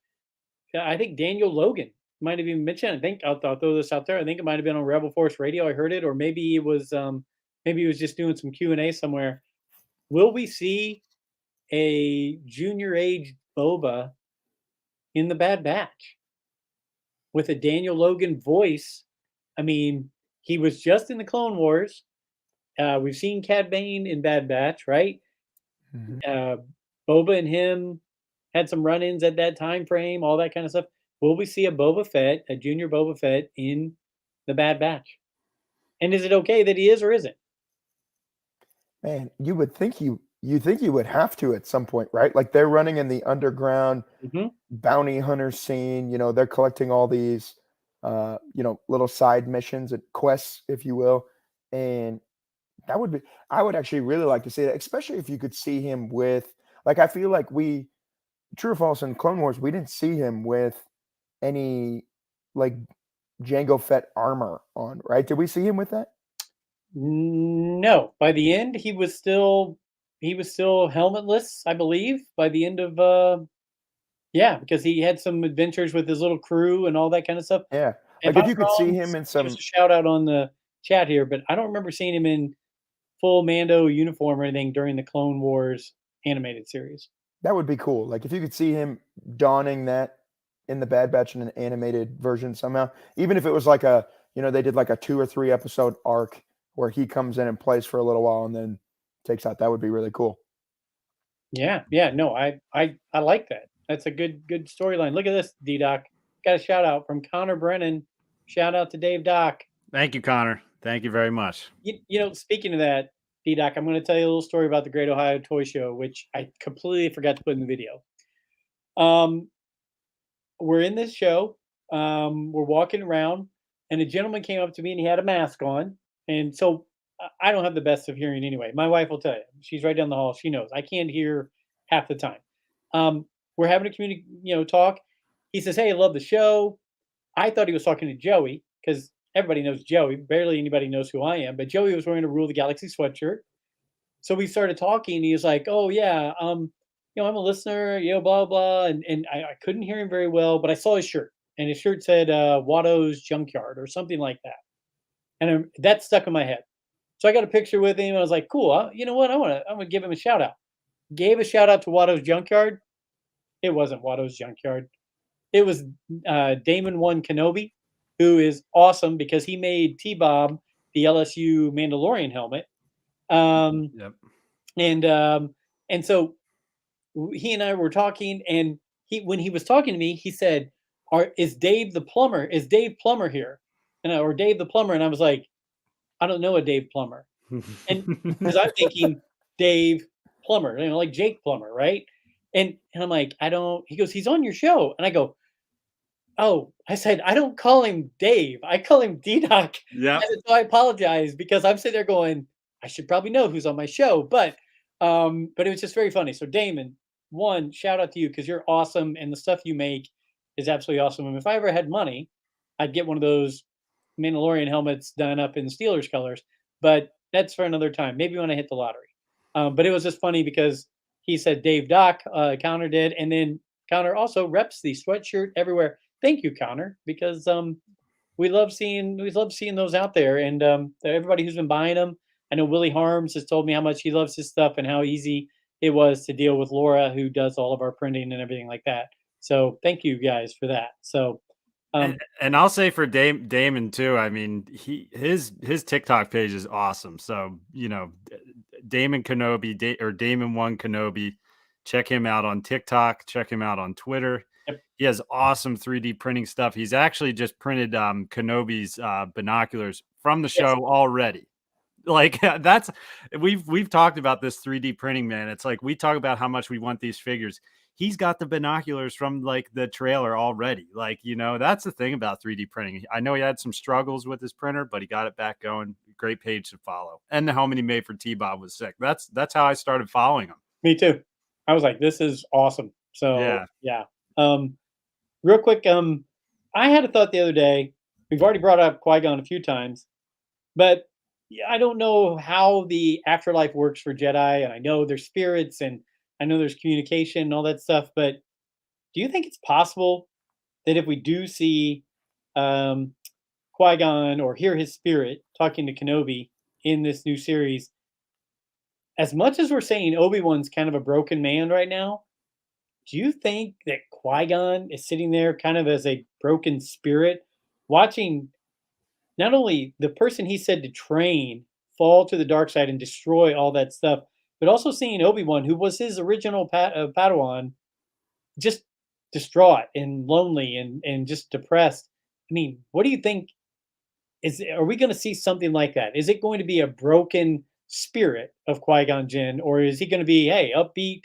I think Daniel Logan might have even mentioned. I think I'll throw this out there. I think it might have been on Rebel Force Radio. I heard it, or maybe it was maybe he was just doing some Q&A somewhere. Will we see a junior age Boba in the Bad Batch with a Daniel Logan voice? I mean, he was just in the Clone Wars. We've seen Cad Bane in Bad Batch, right? Mm-hmm. Boba and him had some run-ins at that time frame, all that kind of stuff. Will we see a Boba Fett, a junior Boba Fett in the Bad Batch? And is it okay that he is or isn't? Man, you would think you would have to at some point, right? Like they're running in the underground bounty hunter scene. They're collecting all these, little side missions and quests, if you will. And I would actually really like to see that, especially if you could see him with, like, I feel like True or False in Clone Wars, we didn't see him with any like Jango Fett armor on, right? Did we see him with that? No. By the end, he was still helmetless, I believe. By the end of because he had some adventures with his little crew and all that kind of stuff. Yeah, If like if I'm you could see wrong, him in give some. us a shout out on the chat here, but I don't remember seeing him in full Mando uniform or anything during the Clone Wars animated series. That would be cool. Like if you could see him donning that in the Bad Batch in an animated version somehow, even if it was like they did like a 2 or 3 episode arc where he comes in and plays for a little while and then takes out. That would be really cool. Yeah. No, I like that. That's a good storyline. Look at this, D-Doc. Got a shout out from Connor Brennan. Shout out to Dave Doc. Thank you, Connor. Thank you very much. Speaking of that, D-Doc, I'm going to tell you a little story about the Great Ohio Toy Show, which I completely forgot to put in the video. We're in this show. We're walking around, and a gentleman came up to me, and he had a mask on. And so I don't have the best of hearing anyway. My wife will tell you. She's right down the hall. She knows. I can't hear half the time. We're having a talk. He says, "Hey, I love the show." I thought he was talking to Joey because everybody knows Joey. Barely anybody knows who I am. But Joey was wearing a Rule of the Galaxy sweatshirt. So we started talking, and he was like, "Oh, yeah, I'm a listener, blah, blah." And I couldn't hear him very well, but I saw his shirt. And his shirt said Watto's Junkyard or something like that. And that stuck in my head. So I got a picture with him. I was like, cool. You know what? I'm gonna give him a shout out. Gave a shout out to Watto's Junkyard. It wasn't Watto's Junkyard. It was Damon One Kenobi, who is awesome because he made T-Bob the LSU Mandalorian helmet. Yep. And so he and I were talking, and when he was talking to me, he said, "Is Dave the plumber? Is Dave Plummer here?" Or Dave the plumber, and I was like, "I don't know a Dave Plummer," and because I'm thinking Dave Plummer, like Jake Plummer, right? And I'm like, I don't. He goes, he's on your show, and I go, oh, I said, I don't call him Dave. I call him D-Doc. Yeah. And so I apologize because I'm sitting there going, I should probably know who's on my show. But it was just very funny. So Damon, one, shout out to you because you're awesome and the stuff you make is absolutely awesome. And if I ever had money, I'd get one of those Mandalorian helmets done up in Steelers colors. But that's for another time. Maybe when I hit the lottery. But it was just funny because he said Dave Doc, Connor did, and then Connor also reps the sweatshirt everywhere. Thank you, Connor, because we love seeing those out there, and everybody who's been buying them. I know Willie Harms has told me how much he loves his stuff and how easy it was to deal with Laura, who does all of our printing and everything like that. So thank you guys for that. So And I'll say for Damon too. I mean, his TikTok page is awesome. So Damon Kenobi or Damon One Kenobi, check him out on TikTok. Check him out on Twitter. Yep. He has awesome 3D printing stuff. He's actually just printed Kenobi's binoculars from the show already. Like we've talked about this 3D printing, man. It's like we talk about how much we want these figures. He's got the binoculars from like the trailer already. Like, that's the thing about 3D printing. I know he had some struggles with his printer, but he got it back going. Great page to follow. And the helmet he made for T-Bob was sick. That's how I started following him. Me too. I was like, this is awesome. So yeah. Real quick, I had a thought the other day. We've already brought up Qui-Gon a few times, but I don't know how the afterlife works for Jedi, and I know there's spirits, and I know there's communication and all that stuff, but do you think it's possible that if we do see Qui-Gon or hear his spirit talking to Kenobi in this new series, as much as we're saying Obi-Wan's kind of a broken man right now, do you think that Qui-Gon is sitting there kind of as a broken spirit, watching not only the person he said to train fall to the dark side and destroy all that stuff, but also seeing Obi-Wan, who was his original Padawan, just distraught and lonely and just depressed? I mean, what do you think? Are we going to see something like that? Is it going to be a broken spirit of Qui-Gon Jinn, or is he going to be, hey, upbeat,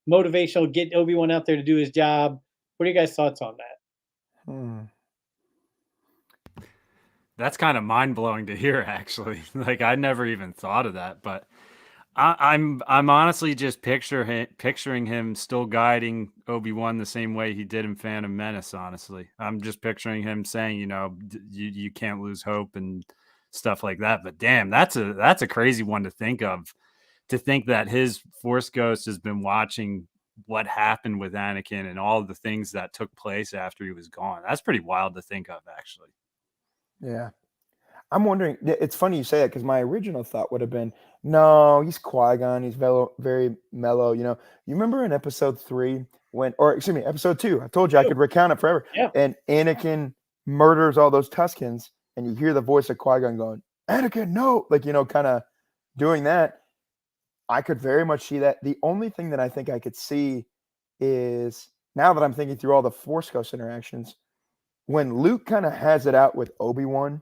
motivational, get Obi-Wan out there to do his job? What are you guys' thoughts on that? That's kind of mind-blowing to hear, actually. Like, I never even thought of that, but I'm honestly just picturing him still guiding Obi-Wan the same way he did in Phantom Menace. Honestly, I'm just picturing him saying, you can't lose hope and stuff like that. But damn, that's a crazy one to think of. To think that his Force Ghost has been watching what happened with Anakin and all the things that took place after he was gone. That's pretty wild to think of, actually. Yeah. I'm wondering, it's funny you say that because my original thought would have been, no, he's Qui-Gon. He's very mellow. You remember in episode 3 episode 2, I told you I could recount it forever. Yeah. And Anakin murders all those Tuskens and you hear the voice of Qui-Gon going, Anakin, no, kind of doing that. I could very much see that. The only thing that I think I could see is, now that I'm thinking through all the Force Ghost interactions, when Luke kind of has it out with Obi-Wan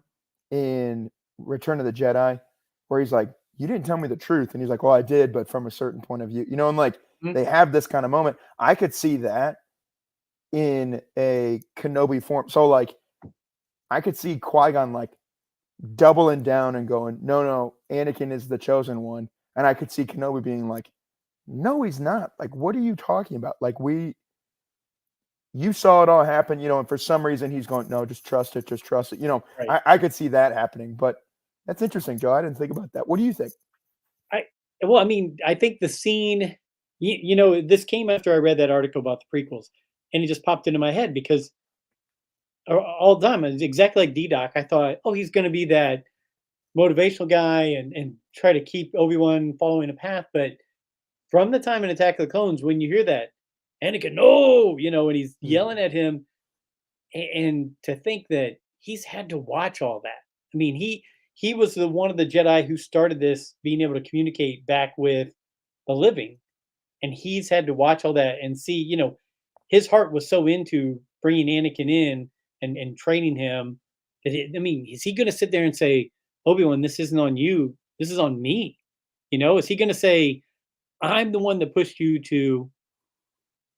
in Return of the Jedi, where he's like, you didn't tell me the truth. And he's like, well, I did, but from a certain point of view, they have this kind of moment. I could see that in a Kenobi form. So I could see Qui-Gon doubling down and going, no, Anakin is the chosen one. And I could see Kenobi being like, no, he's not. What are you talking about? You saw it all happen, and for some reason he's going, no, just trust it. Right. I could see that happening, but that's interesting, Joe. I didn't think about that. What do you think? I think the scene, this came after I read that article about the prequels, and it just popped into my head because all the time, it's exactly like D-Doc. I thought, oh, he's going to be that motivational guy and try to keep Obi-Wan following a path. But from the time in Attack of the Clones, when you hear that, Anakin, no, and he's yelling at him, and to think that he's had to watch all that. I mean, he was one of the Jedi who started this, being able to communicate back with the living, and he's had to watch all that and see, his heart was so into bringing Anakin in and training him. Is he going to sit there and say, Obi-Wan, this isn't on you, this is on me? Is he going to say, I'm the one that pushed you to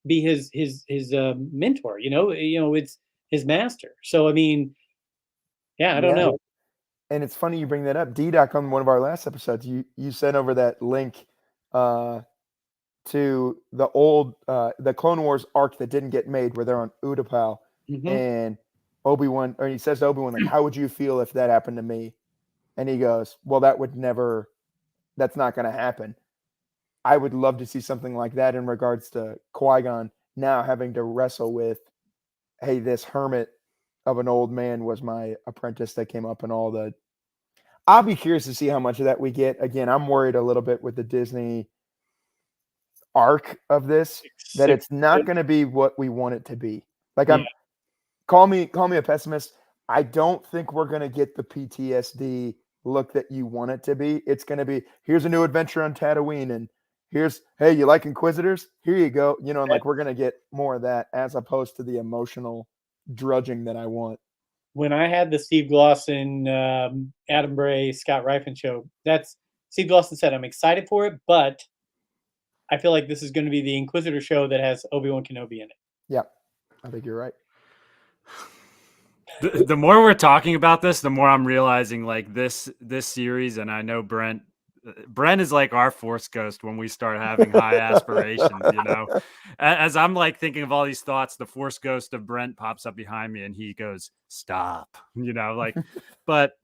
be his mentor. It's his master. So I mean, yeah, I don't Yeah. know. And it's funny you bring that up. DDoc on one of our last episodes, you sent over that link uh, to the Clone Wars arc that didn't get made, where they're on Utapau, Hmm. and Obi-Wan, or he says to Obi-Wan, like, "How would you feel if that happened to me?" And he goes, "Well, that's not going to happen." I would love to see something like that in regards to Qui-Gon now having to wrestle with, hey, this hermit of an old man was my apprentice that came up and all the. I'll be curious to see how much of that we get. Again, I'm worried a little bit with the Disney arc of this that Six, it's not going to be what we want it to be. Like yeah, call me a pessimist. I don't think we're going to get the PTSD look that you want it to be. It's going to be, here's a new adventure on Tatooine, and here's, hey, you like Inquisitors? Here you go. And like we're going to get more of that as opposed to the emotional drudging that I want. when I had the Steve Glosson, Adam Bray, Scott Rifen show, that's Steve Glosson said, I'm excited for it, but I feel like this is going to be the Inquisitor show that has Obi-Wan Kenobi in it. Yeah, I think you're right. The more we're talking about this, the more I'm realizing like this series, and I know Brent is like our Force ghost when we start having high aspirations, As I'm like thinking of all these thoughts, the Force ghost of Brent pops up behind me and he goes, "Stop," but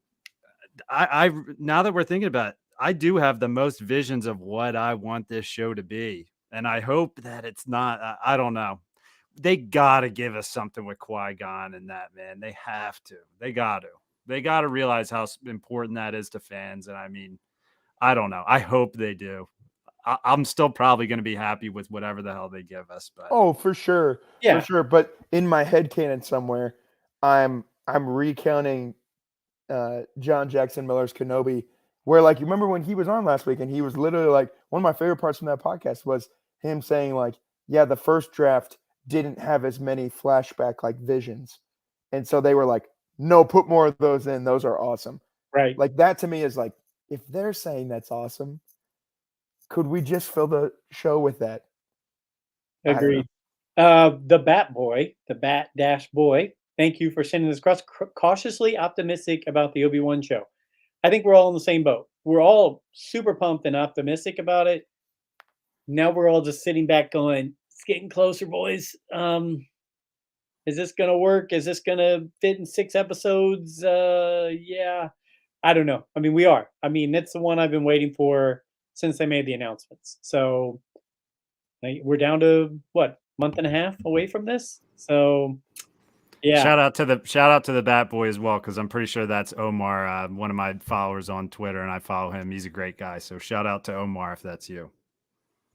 I now that we're thinking about it, I do have the most visions of what I want this show to be. And I hope that it's not, I don't know. They got to give us something with Qui-Gon and that, man. They have to. They got to realize how important that is to fans. And I mean, I don't know. I hope they do. I'm still probably going to be happy with whatever the hell they give us. But Oh, for sure. For Yeah. sure. But in my head canon somewhere, I'm recounting John Jackson Miller's Kenobi, where like you remember when he was on last week and he was literally like one of my favorite parts from that podcast was him saying like, yeah, the first draft didn't have as many flashback like visions. And so they were like, no, put more of those in. Those are awesome. Right. Like that to me is like, if they're saying that's awesome, could we just fill the show with that? I don't know. Agreed. The Bat Boy, the Bat Dash Boy. Thank you for sending this across. Cautiously optimistic about the Obi-Wan show. I think we're all in the same boat. We're all super pumped and optimistic about it. Now we're all just sitting back going, it's getting closer, boys. Is this gonna work? Is this gonna fit in 6 episodes? Yeah. I don't know. I mean, we are. I mean, that's the one I've been waiting for since they made the announcements. So we're down to what, month and a half away from this? So yeah. shout out to the Bat Boy as well, because I'm pretty sure that's Omar, one of my followers on Twitter, and I follow him. He's a great guy. So shout out to Omar if that's you.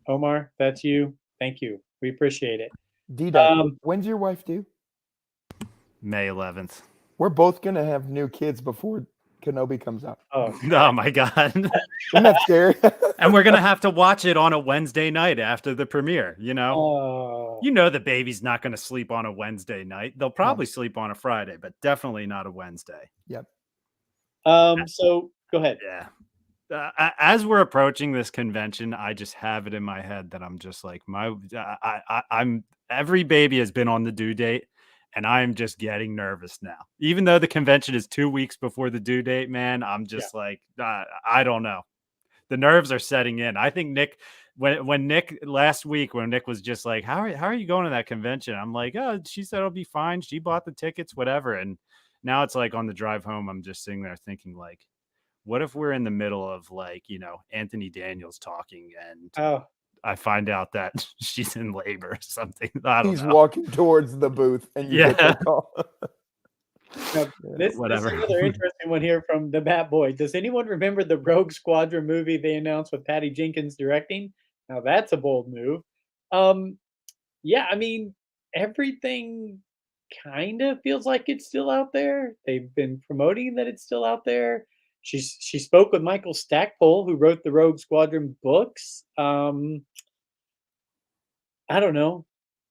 Omar, that's you. Thank you. We appreciate it. D-Dog, when's your wife due? May 11th. We're both gonna have new kids before Kenobi comes out. Oh, Oh my God. Isn't that scary? And we're going to have to watch it on a Wednesday night after the premiere, oh. The baby's not going to sleep on a Wednesday night. They'll probably sleep on a Friday, but definitely not a Wednesday. Yep. So go ahead. Yeah. As we're approaching this convention, I just have it in my head that I'm just like I'm every baby has been on the due date, and I'm just getting nervous now. Even though the convention is 2 weeks before the due date, man, I'm just like I don't know. The nerves are setting in. I think Nick, when Nick last week, when Nick was just like, how are you going to that convention? I'm like, oh, she said it'll be fine. She bought the tickets, whatever. And now it's like on the drive home, I'm just sitting there thinking like, what if we're in the middle of like, Anthony Daniels talking and I find out that she's in labor or something. I don't He's know. walking towards the booth and you get the call. This is another interesting one here from the Bat Boy. Does anyone remember the Rogue Squadron movie they announced with Patty Jenkins directing? Now that's a bold move. Yeah, I mean, everything kind of feels like it's still out there. They've been promoting that it's still out there. She spoke with Michael Stackpole, who wrote the Rogue Squadron books. I don't know,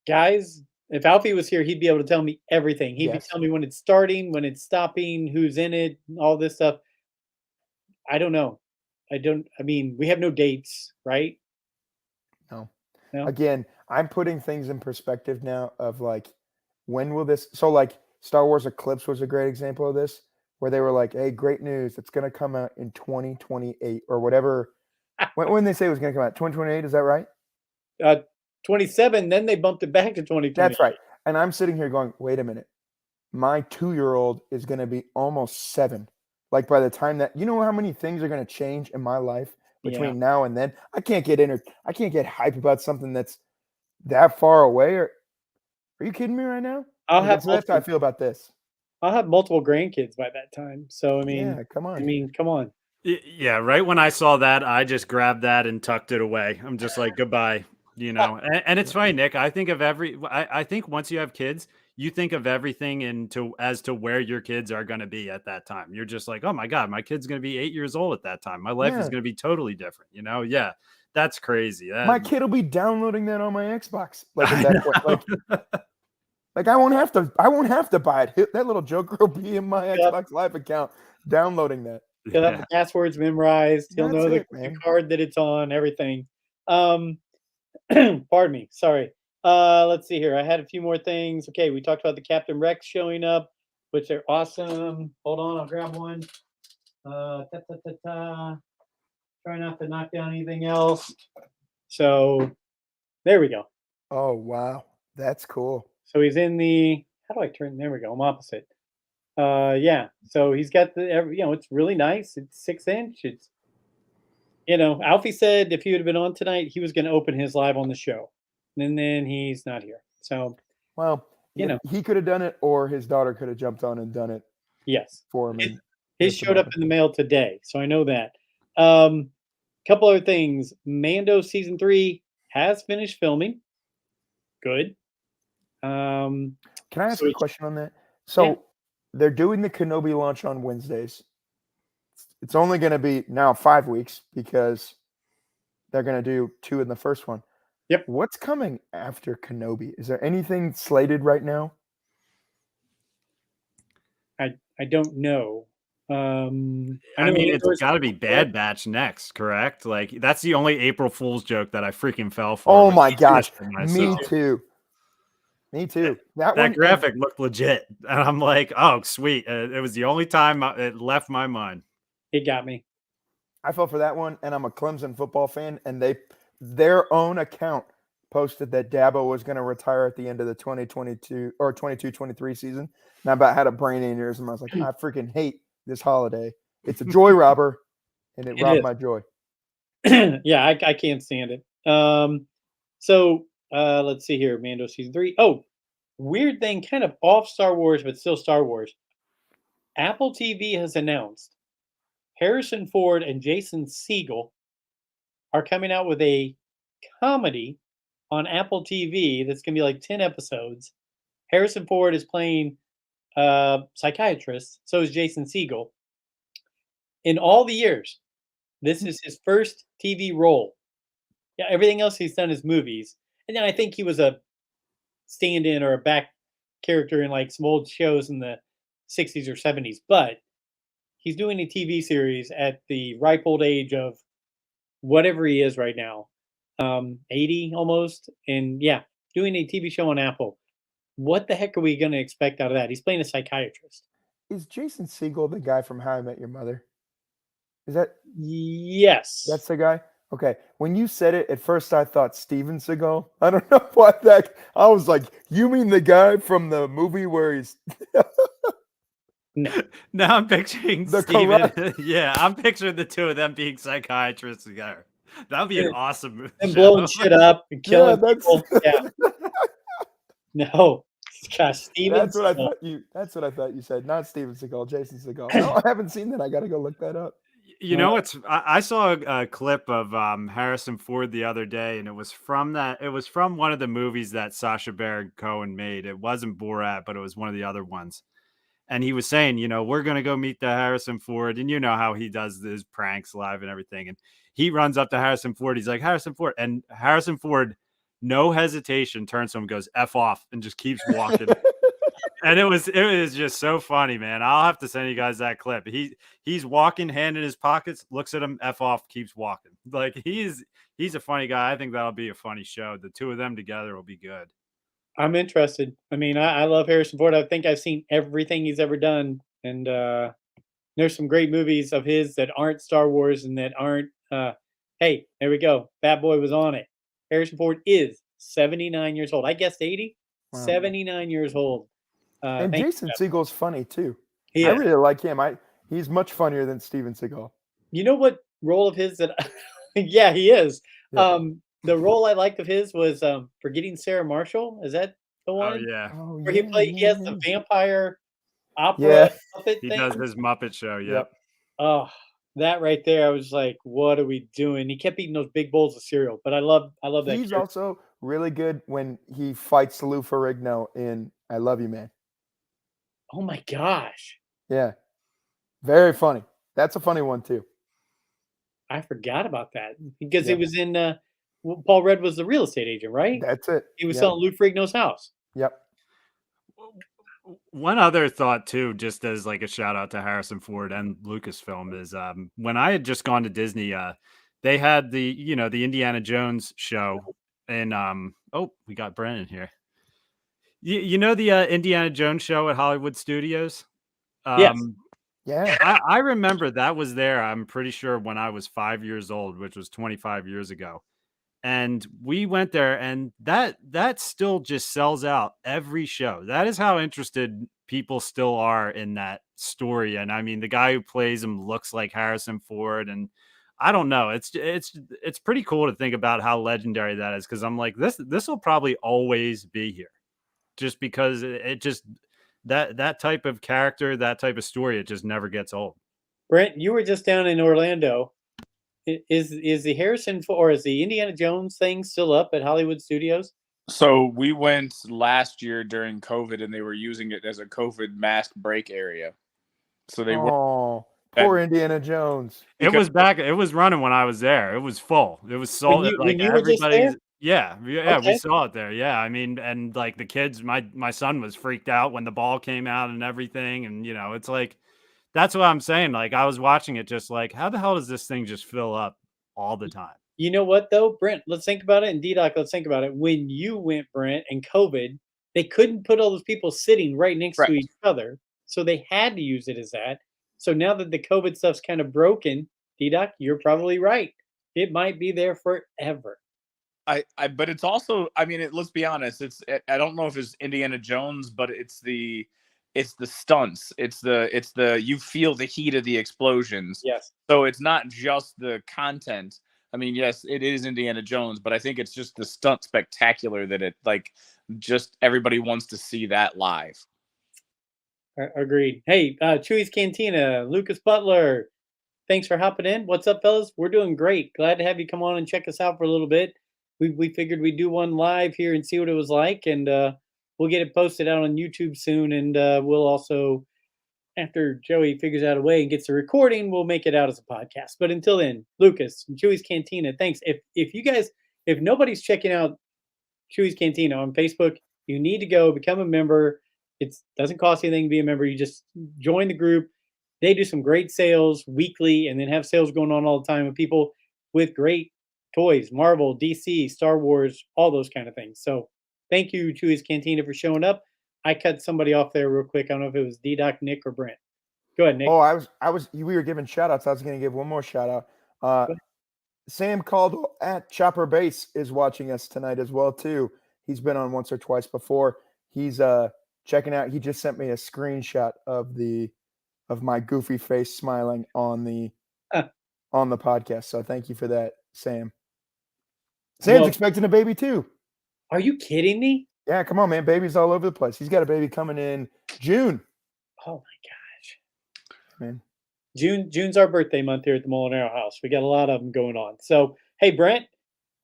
guys. If Alfie was here, he'd be able to tell me everything. He'd be telling me when it's starting, when it's stopping, who's in it, all this stuff. I don't know. I mean, we have no dates, right? No? Again, I'm putting things in perspective now of like, when will this? So like Star Wars Eclipse was a great example of this, where they were like, "Hey, great news! It's going to come out in 2028 or whatever." When they say it was going to come out, 2028, is that right? 27, then they bumped it back to 2020. That's right. And I'm sitting here going, "Wait a minute, my 2-year-old is going to be almost 7. Like by the time that, you know how many things are going to change in my life between now and then? I can't get hype about something that's that far away. Or are you kidding me right now? I'll Like, have that's how I feel about this. I'll have multiple grandkids by that time. So I mean, Yeah, come on. come on. Yeah, right when I saw that, I just grabbed that and tucked it away. I'm just like, goodbye, And it's funny, Nick. I think of I think once you have kids, you think of everything as to where your kids are going to be at that time. You're just like, oh my God, my kid's going to be 8 years old at that time. My life is Yeah. going to be totally different. Yeah, that's crazy. My kid will be downloading that on my Xbox. Like I at that point, like I won't have to buy it. That little joker will be in my Yep. Xbox Live account downloading that. He'll have the passwords memorized. He'll That's know the man. card that it's on, everything. Pardon me. Sorry. Let's see here. I had a few more things. Okay, we talked about the Captain Rex showing up, which are awesome. Hold on, I'll grab one. Try not to knock down anything else. So there we go. Oh wow, that's cool. So he's in the. How do I turn? There we go. I'm opposite. Yeah. So he's got it's really nice. It's 6-inch. It's Alfie said if he would have been on tonight, he was going to open his live on the show, and then he's not here. So Well, he could have done it, or his daughter could have jumped on and done it yes, for him. And his showed up in the mail today, so I know that. Couple other things. Mando season 3 has finished filming. Good. Can I ask so a question on that? So they're doing the Kenobi launch on Wednesdays. It's only going to be now 5 weeks because they're going to do 2 in the first one. Yep. What's coming after Kenobi? Is there anything slated right now? I don't know. I mean, it's got to be Bad Batch next, correct? Like that's the only April Fool's joke that I freaking fell for. Oh my gosh, me too. Me too. That graphic looked legit, and I'm like, oh sweet. It was the only time it left my mind. It got me. I fell for that one, and I'm a Clemson football fan, and their own account posted that Dabo was going to retire at the end of the 2022 or 22-23 season. And I about had a brain aneurysm. I was like, I freaking hate this holiday. It's a joy robber, and it robbed my joy. Yeah, I can't stand it. So let's see here. Mando season 3. Oh, weird thing, kind of off Star Wars, but still Star Wars. Apple TV has announced Harrison Ford and Jason Segel are coming out with a comedy on Apple TV that's going to be like 10 episodes. Harrison Ford is playing psychiatrist. So is Jason Segel. In all the years, this is his first TV role. Yeah, everything else he's done is movies. And then I think he was a stand-in or a back character in like some old shows in the 60s or 70s. But he's doing a TV series at the ripe old age of whatever he is right now. 80 almost. And yeah, doing a TV show on Apple. What the heck are we going to expect out of that? He's playing a psychiatrist. Is Jason Segel the guy from How I Met Your Mother? Is that? Yes. That's the guy? Okay. When you said it, at first I thought Steven Seagal. I don't know what that. I was like, you mean the guy from the movie where he's. No. Now I'm picturing The Steven. Yeah, I'm picturing the two of them being psychiatrists together. That would be an awesome and blowing shit up and killing people. Yeah. No. Gosh, Steven. That's what I thought you. That's what I thought you said. Not Steven Seagal, Jason Seagal. No, I haven't seen that. I got to go look that up. You know, I saw a clip of Harrison Ford the other day, and it was from one of the movies that Sacha Baron Cohen made. It wasn't Borat, but it was one of the other ones. And he was saying, we're going to go meet the Harrison Ford. And you know how he does his pranks live and everything. And he runs up to Harrison Ford. He's like, Harrison Ford. And Harrison Ford, no hesitation, turns to him and goes, F off, and just keeps walking. And it was just so funny, man. I'll have to send you guys that clip. He's walking, hand in his pockets, looks at him, F off, keeps walking. Like he's a funny guy. I think that'll be a funny show. The two of them together will be good. I'm interested. I mean, I love Harrison Ford. I think I've seen everything he's ever done, and there's some great movies of his that aren't Star Wars and that aren't. Hey, there we go. Bad Boy was on it. Harrison Ford is 79 years old. I guessed 80. Wow. 79 years old. And thank you, Jason Jeff. Segel's funny too. He I is. really like him. He's much funnier than Steven Seagal. You know what role of his that? Yeah, he is. Yeah. The role I liked of his was Forgetting Sarah Marshall. Is that the Oh one? yeah, Oh, Where he has the vampire opera Yeah. puppet he thing. does his Muppet show. Yep. Oh, that right there, I was like, "What are we doing?" He kept eating those big bowls of cereal, but I love that. He's character. also really good when he fights Lou Ferrigno in I Love You, Man. Oh my gosh, Yeah. Very funny. That's a funny one too. I forgot about that because Yeah. it was in. Paul Rudd was the real estate agent, right? That's it. He was Yep. selling Lou Ferrigno's house. Yep. One other thought too, just as like a shout out to Harrison Ford and Lucasfilm, is when I had just gone to Disney, they had the Indiana Jones show, and oh, we got Brennan here. You know the Indiana Jones show at Hollywood Studios. Yes. Yeah. I remember that was there. I'm pretty sure when I was 5 years old, which was 25 years ago. And we went there, and that still just sells out every show. That is how interested people still are in that story. And I mean, the guy who plays him looks like Harrison Ford, and I don't know. It's pretty cool to think about how legendary that is, because I'm like, this will probably always be here, just because it just that type of character, that type of story, it just never gets old. Brent, you were just down in Orlando. Is the Harrison or is the Indiana Jones thing still up at Hollywood Studios? So we went last year during COVID, and they were using it as a COVID mask break area. So they were. Oh, poor Indiana Jones. It was back. It was running when I was there. It was full. It was sold. When you were just there? Yeah, Okay. we saw it there. Yeah, I mean, and like the kids, my son was freaked out when the ball came out and everything, and it's like, that's what I'm saying. Like I was watching it, just like, how the hell does this thing just fill up all the time? You know what though, Brent? Let's think about it, and D-Doc, let's think about it. When you went, Brent, and COVID, they couldn't put all those people sitting right next to Right. each other, so they had to use it as that. So now that the COVID stuff's kind of broken, D-Doc, you're probably right. It might be there forever. But it's also, I mean, let's be honest. I don't know if it's Indiana Jones, but it's the stunts. It's the you feel the heat of the explosions. Yes. So it's not just the content. I mean, yes, it is Indiana Jones, but I think it's just the stunt spectacular that it like just everybody wants to see that live. Agreed. Hey, Chewy's Cantina, Lucas Butler, thanks for hopping in. What's up, fellas? We're doing great. Glad to have you come on and check us out for a little bit. We figured we'd do one live here and see what it was like, and we'll get it posted out on YouTube soon. And we'll also, after Joey figures out a way and gets the recording, we'll make it out as a podcast. But until then, Lucas, Chewy's Cantina, thanks. If you guys, if nobody's checking out Chewy's Cantina on Facebook, you need to go become a member. It doesn't cost you anything to be a member. You just join the group. They do some great sales weekly, and then have sales going on all the time with people with great toys, Marvel, DC, Star Wars, all those kind of things. So thank you, Chewy's Cantina, for showing up. I cut somebody off there real quick. I don't know if it was D-Doc, Nick, or Brent. Go ahead, Nick. Oh, we were giving shout outs. I was going to give one more shout out. Sam Caldwell at Chopper Base is watching us tonight as well too. He's been on once or twice before. He's checking out. He just sent me a screenshot of my goofy face smiling on the podcast. So thank you for that, Sam. Sam's Well- expecting a baby too. Are you kidding me? Yeah, come on, man. Baby's all over the place. He's got a baby coming in June. Oh my gosh. Man. June's our birthday month here at the Molinaro House. We got a lot of them going on. So, hey, Brent,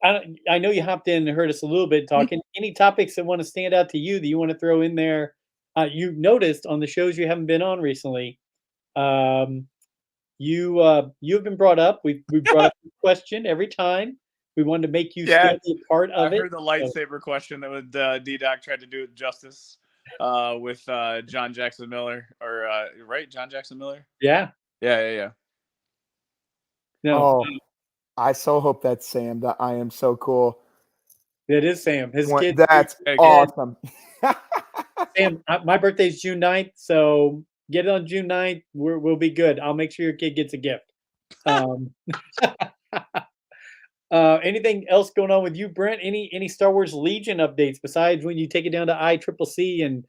I know you hopped in and heard us a little bit talking. Any topics that want to stand out to you that you want to throw in there? You noticed on the shows you haven't been on recently, you've been brought up. We brought up the question every time. We wanted to make you Yeah. still be a part I of it. heard the lightsaber question that would D-Doc tried to do it justice. with John Jackson Miller, or right, John Jackson Miller. Yeah. Yeah. No, Oh, I so hope that's Sam. That I am so cool. it is Sam. His kid. That's Yeah, awesome. Sam, my birthday's June 9th, so get it on June 9th. We'll be good. I'll make sure your kid gets a gift. Anything else going on with you, Brent? Any Star Wars Legion updates besides when you take it down to ICCC and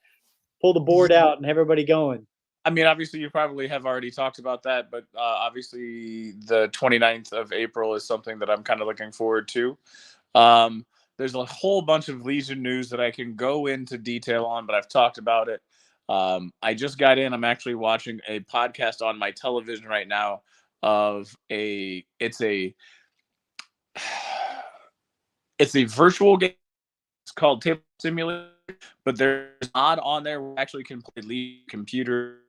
pull the board out and have everybody going? I mean, obviously, you probably have already talked about that, but obviously, the 29th of April is something that I'm kind of looking forward to. There's a whole bunch of Legion news that I can go into detail on, but I've talked about it. I just got in. I'm actually watching a podcast on my television right now it's a virtual game. It's called Table Simulator, but there's not on there. We actually can play Legion computer.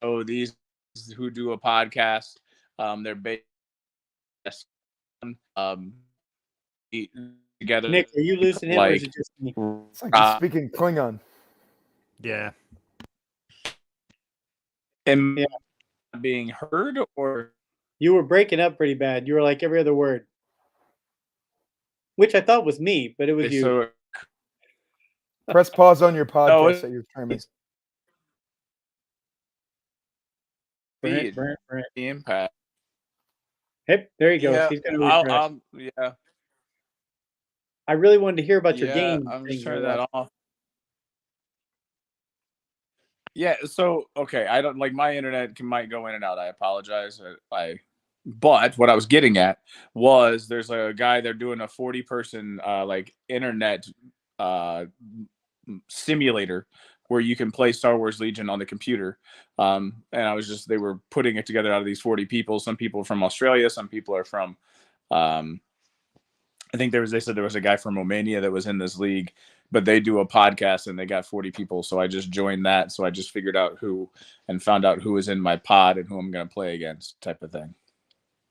So these who do a podcast, they're based together. Nick, are you losing him, or is it just me? It's like just speaking Klingon. Yeah. Am I being heard, or You were breaking up pretty bad. You were like every other word, which I thought was me, but it was you. so? Press pause on your No, podcast that you're streaming. Brent. The impact. Hey, there you go. Yeah, He's gonna refresh. yeah. I really wanted to hear about your Yeah, game. I'm thing just turning here. that off. Yeah, so okay, I don't like my internet might go in and out. I apologize. But what I was getting at was there's a guy, they're doing a 40-person like internet simulator where you can play Star Wars Legion on the computer. And they were putting it together out of these 40 people. Some people from Australia, some people are from I think they said there was a guy from Romania that was in this league, but they do a podcast and they got 40 people. So I just joined that. So I just figured out found out who was in my pod and who I'm going to play against, type of thing.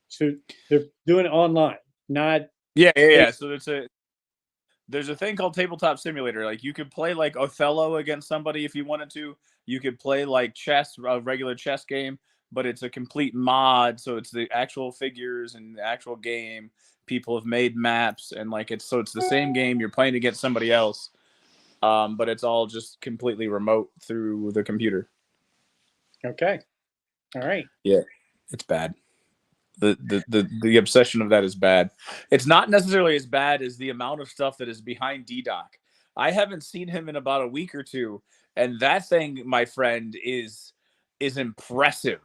So they're doing it online, not. Yeah. So there's a thing called Tabletop Simulator. Like you could play like Othello against somebody if you wanted to. You could play like chess, a regular chess game, but it's a complete mod. So it's the actual figures and the actual game. People have made maps and it's the same game. You're playing against somebody else, but it's all just completely remote through the computer. Okay. All right. Yeah, it's bad. The obsession of that is bad. It's not necessarily as bad as the amount of stuff that is behind DDoC. I haven't seen him in about a week or two, and that thing, my friend, is impressive.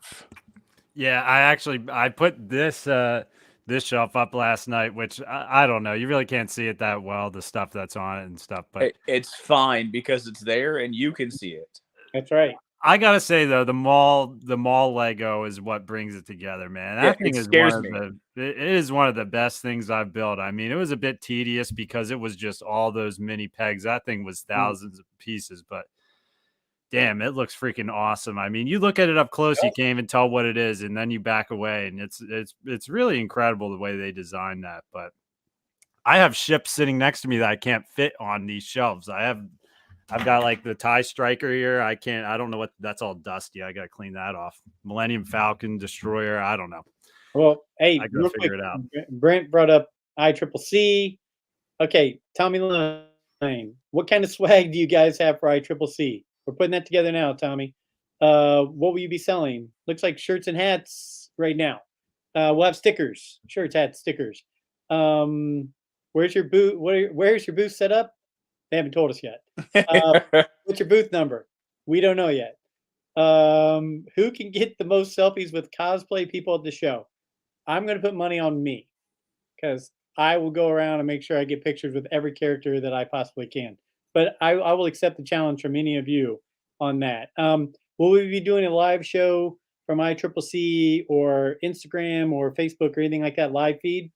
Yeah, I put this shelf up last night, which I don't know. You really can't see it that well, the stuff that's on it and stuff, but it's fine because it's there and you can see it. That's right. I gotta say though, the mall Lego is what brings it together, man. That thing is it is one of the best things I've built. I mean, it was a bit tedious because it was just all those mini pegs. That thing was thousands of pieces, but damn, it looks freaking awesome. I mean, you look at it up close, you can't even tell what it is, and then you back away, and it's really incredible the way they designed that. But I have ships sitting next to me that I can't fit on these shelves. I've got like the TIE Striker here. I don't know what that's all dusty. I got to clean that off. Millennium Falcon Destroyer. I don't know. Well, hey, I gotta figure it out. Brent brought up ICCC. Okay, Tommy Lane, what kind of swag do you guys have for ICCC? We're putting that together now, Tommy. What will you be selling? Looks like shirts and hats right now. We'll have stickers, shirts, hats, stickers. Where's your booth? Where's your booth set up? They haven't told us yet. What's your booth number? We don't know yet. Who can get the most selfies with cosplay people at the show? I'm going to put money on me because I will go around and make sure I get pictures with every character that I possibly can. But I will accept the challenge from any of you on that. Will we be doing a live show from ICCC or Instagram or Facebook or anything like that live feed?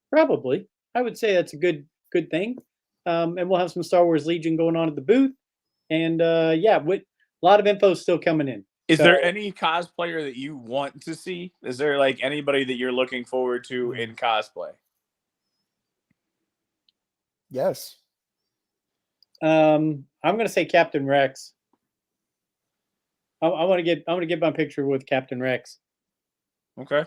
Probably. I would say that's a good thing. And we'll have some Star Wars Legion going on at the booth. And a lot of info still coming in. Is there any cosplayer that you want to see? Is there like anybody that you're looking forward to in cosplay? Yes. I'm gonna say Captain Rex. I want to get my picture with Captain Rex. Okay.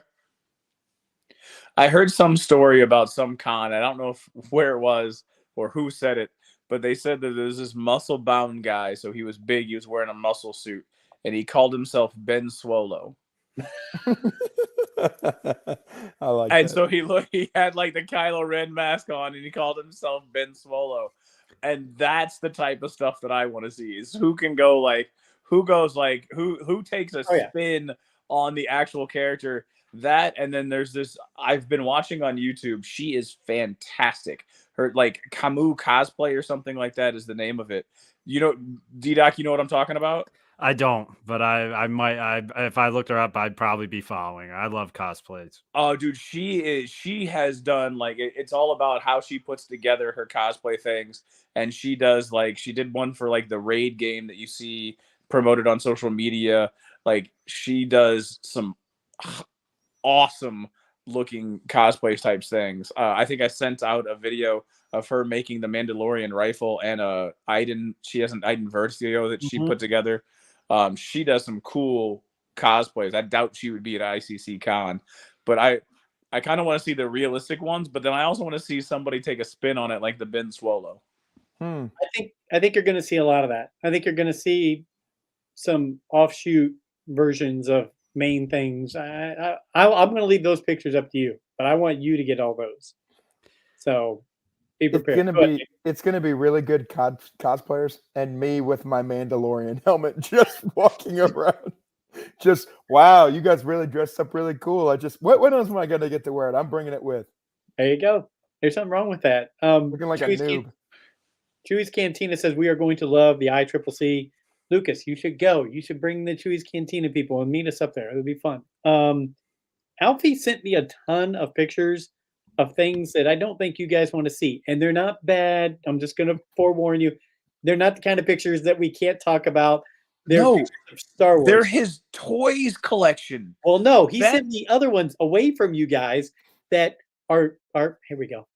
I heard some story about some con. I don't know where it was or who said it, but they said that there's this muscle bound guy. So he was big. He was wearing a muscle suit, and he called himself Ben Swolo. I like And that. so he had like the Kylo Ren mask on, and he called himself Ben Swolo. And that's the type of stuff that I want to see, is who can go like who takes a Oh, yeah. spin on the actual character. That, and then there's this I've been watching on YouTube. She is fantastic. Her like Camus cosplay or something like that is the name of it. You know, D-Doc, you know what I'm talking about? I don't, but I might. If I looked her up, I'd probably be following her. I love cosplays. Oh, dude, she has done like it's all about how she puts together her cosplay things, and she does like she did one for like the Raid game that you see promoted on social media. Like she does some awesome looking cosplay types things. I think I sent out a video of her making the Mandalorian rifle and she has an Iden Versio that she put together. She does some cool cosplays. I doubt she would be at ICC Con, but I kind of want to see the realistic ones, but then I also want to see somebody take a spin on it like the Ben Swolo. Hmm. I think you're going to see a lot of that. I think you're going to see some offshoot versions of main things. I'm going to leave those pictures up to you, but I want you to get all those. So be prepared. It's gonna be really good cosplayers, and me with my Mandalorian helmet just walking around. Just wow, you guys really dressed up really cool. When else am I gonna get to wear it? I'm bringing it with. There you go. There's something wrong with that. Looking like a noob. Chewy's Cantina says we are going to love the ICCC. Lucas, you should go. You should bring the Chewy's Cantina people and meet us up there. It'll be fun. Alfie sent me a ton of pictures of things that I don't think you guys want to see, and they're not bad. I'm just going to forewarn you. They're not the kind of pictures that we can't talk about. They're pictures of Star Wars. They're his toys collection. Well, no, he sent me other ones away from you guys that are here we go.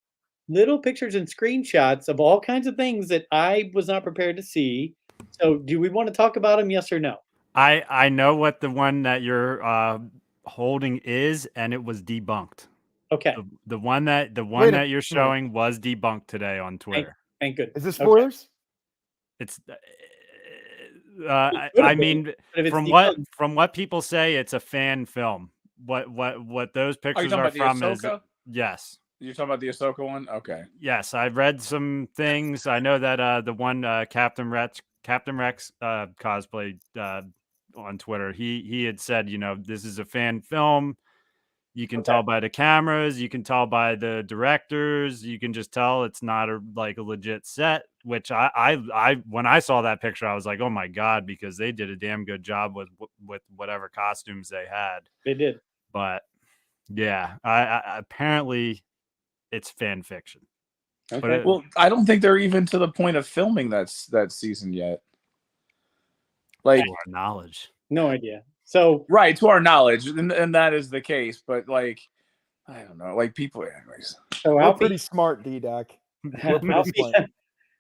Little pictures and screenshots of all kinds of things that I was not prepared to see. So do we want to talk about them? Yes or no? I know what the one that you're holding is, and it was debunked. Okay. The one that you're showing was debunked today on Twitter. Thank goodness. Is this spoilers? It's I mean, from what people say, it's a fan film. What those pictures are from is yes. You're talking about the Ahsoka one? Okay. Yes, I've read some things. I know that the one Captain Rex cosplay on Twitter, he had said, this is a fan film. You can tell by the cameras, you can tell by the directors, you can just tell it's not a legit set, which I when I saw that picture, I was like, oh my God, because they did a damn good job with whatever costumes they had. They did. But yeah, I apparently it's fan fiction. Okay. Well, I don't think they're even to the point of filming that season yet. Like, to our knowledge. No idea. So right, to our knowledge, and that is the case. But like, I don't know, like people, anyways. So We're Alfie, pretty smart, D-Doc.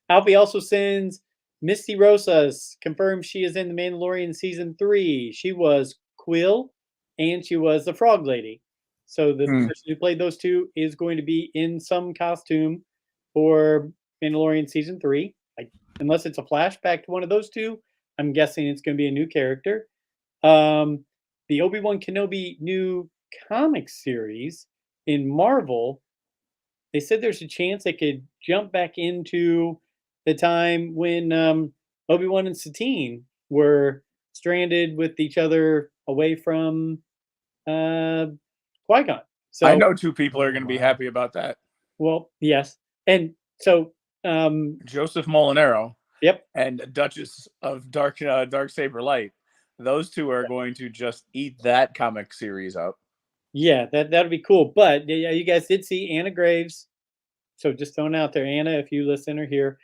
Alfie also sends Misty Rosas, confirms she is in The Mandalorian season 3. She was Quill, and she was the Frog Lady. So the person who played those two is going to be in some costume for Mandalorian season 3. Unless it's a flashback to one of those two, I'm guessing it's going to be a new character. The Obi-Wan Kenobi new comic series in Marvel, they said there's a chance they could jump back into the time when Obi-Wan and Satine were stranded with each other away from Qui-Gon. So I know two people are going to be happy about that. Well, yes. And so Joseph Molinaro, yep, and Duchess of Dark Saber Light. Those two are going to just eat that comic series up. Yeah, that'd be cool. But yeah, you guys did see Anna Graves. So just throwing out there, Anna, if you listen or hear,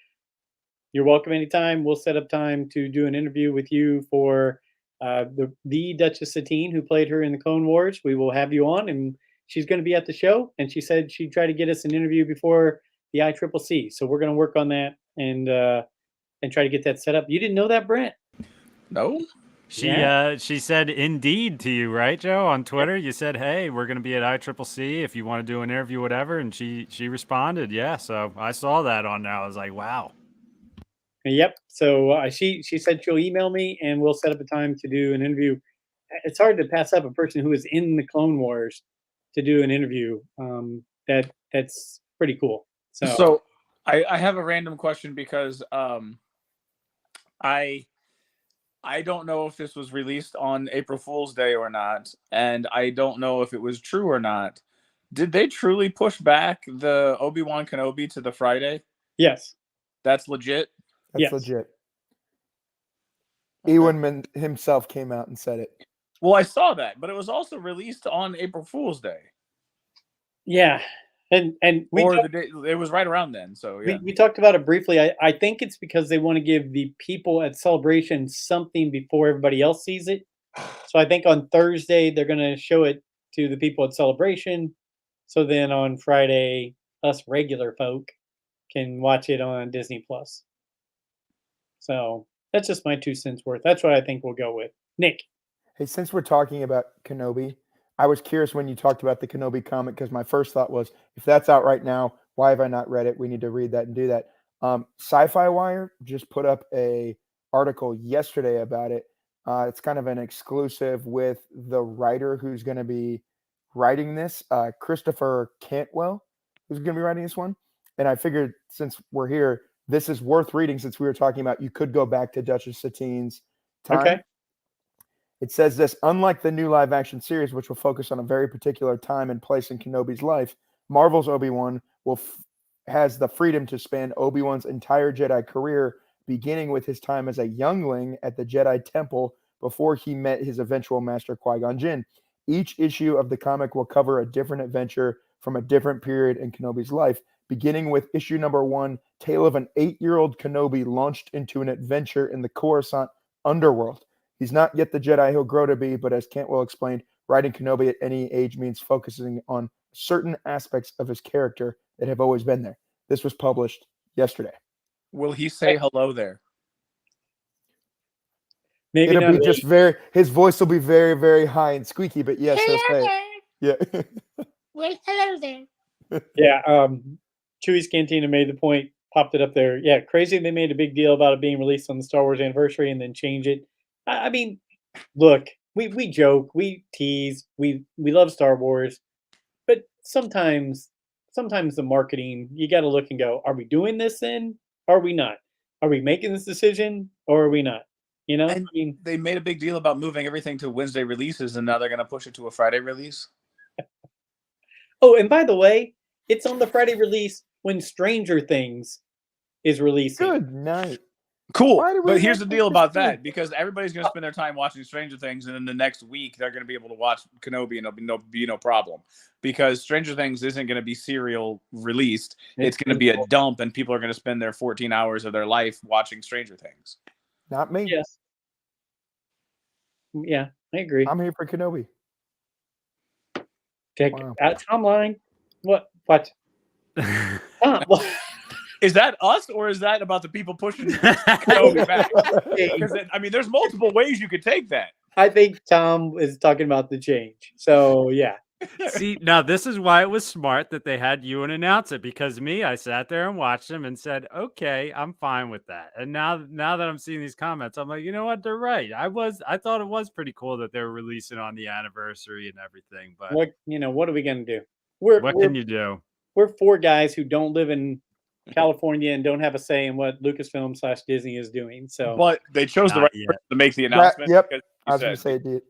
you're welcome anytime. We'll set up time to do an interview with you for the Duchess Satine, who played her in the Clone Wars. We will have you on, and she's going to be at the show. And she said she'd try to get us an interview before the ICCC. So we're going to work on that and and try to get that set up. You didn't know that, Brent? No. She said indeed to you, right, Joe, on Twitter? You said, "Hey, we're going to be at ICCC if you want to do an interview, whatever." And she responded, "Yeah." So I saw that on there. I was like, "Wow." Yep. So she said she'll email me and we'll set up a time to do an interview. It's hard to pass up a person who is in the Clone Wars to do an interview. That's pretty cool. So I have a random question because I don't know if this was released on April Fool's Day or not, and I don't know if it was true or not. Did they truly push back the Obi-Wan Kenobi to the Friday? yes, That's legit. That's Yes. legit. Ewan himself came out and said it. Well, I saw that, but it was also released on April Fool's Day, yeah, and we or talked, the day it was right around then. So yeah, we talked about it briefly. I think it's because they want to give the people at Celebration something before everybody else sees it. So I think on Thursday they're going to show it to the people at Celebration. So then on Friday, us regular folk can watch it on Disney Plus. So that's just my 2 cents worth. That's what I think we'll go with. Nick. Hey, since we're talking about Kenobi, I was curious when you talked about the Kenobi comic because my first thought was, if that's out right now, why have I not read it? We need to read that and do that. Sci-Fi Wire just put up a article yesterday about it. It's kind of an exclusive with the writer who's going to be writing this, Christopher Cantwell, who's going to be writing this one. And I figured since we're here, this is worth reading since we were talking about you could go back to Duchess Satine's time. Okay. It says this: unlike the new live action series, which will focus on a very particular time and place in Kenobi's life, Marvel's Obi-Wan has the freedom to span Obi-Wan's entire Jedi career, beginning with his time as a youngling at the Jedi Temple before he met his eventual master Qui-Gon Jinn. Each issue of the comic will cover a different adventure from a different period in Kenobi's life, beginning with issue number 1, tale of an 8-year-old Kenobi launched into an adventure in the Coruscant underworld. He's not yet the Jedi he'll grow to be, but as Cantwell explained, writing Kenobi at any age means focusing on certain aspects of his character that have always been there. This was published yesterday. will he say hello there? Maybe It'll not. be just his voice will be very, very high and squeaky, but yes, he'll say it. Yeah. Well, hello there. Yeah. Chewie's Cantina made the point, popped it up there. Yeah, crazy they made a big deal about it being released on the Star Wars anniversary and then change it. I mean, look, we joke, we tease, we love Star Wars, but sometimes the marketing, you got to look and go, are we doing this then? Are we not? Are we making this decision or are we not? You know, And I mean, they made a big deal about moving everything to Wednesday releases, and now they're going to push it to a Friday release. oh, and by the way, it's on the Friday release when Stranger Things is releasing. Good night. Cool. Why do we But here's have the deal this about thing? that, because everybody's going to spend their time watching Stranger Things, and then the next week they're going to be able to watch Kenobi, and it'll be no problem. Because Stranger Things isn't going to be serial released; it's going to be a dump, and people are going to spend their 14 hours of their life watching Stranger Things. Not me. Yes. Yeah, I agree. I'm here for Kenobi. Check Wow. out Tom Line. What? Tom, what? Is that us, or is that about the people pushing Kenobi back? Because I mean, there's multiple ways you could take that. I think Tom is talking about the change. So yeah. See, now this is why it was smart that they had you and announce it, because I sat there and watched them and said, okay, I'm fine with that. And now that I'm seeing these comments, I'm like, you know what? They're right. I thought it was pretty cool that they were releasing on the anniversary and everything, but What are we gonna do? What can you do? We're 4 guys who don't live in California and don't have a say in what Lucasfilm / Disney is doing. So But they chose the Not right yet. person to make the announcement. yep. because I was you going to said- say it did.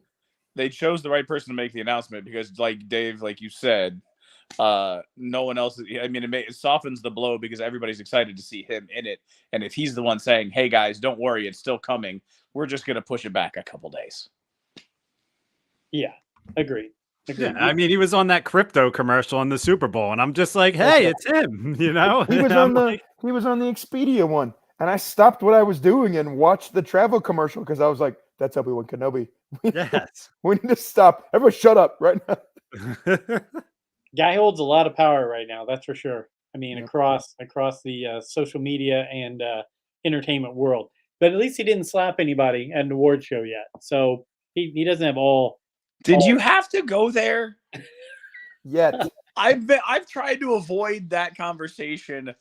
they chose the right person to make the announcement because, like Dave, like you said, no one else. I mean, it softens the blow because everybody's excited to see him in it. And if he's the one saying, "Hey guys, don't worry, it's still coming," we're just gonna push it back a couple days. yeah, agreed. Yeah, I mean, he was on that crypto commercial in the Super Bowl, and I'm just like, hey, it's him, you know? He was I'm on like, the Expedia one, and I stopped what I was doing and watched the travel commercial because I was like, "That's Obi-Wan Kenobi. yes. We need to stop. Everybody, shut up right now." Guy holds a lot of power right now. That's for sure. I mean, Yep. across the social media and entertainment world. But at least he didn't slap anybody at an award show yet. So he doesn't have all. Did you have to go there? Yet. I've tried to avoid that conversation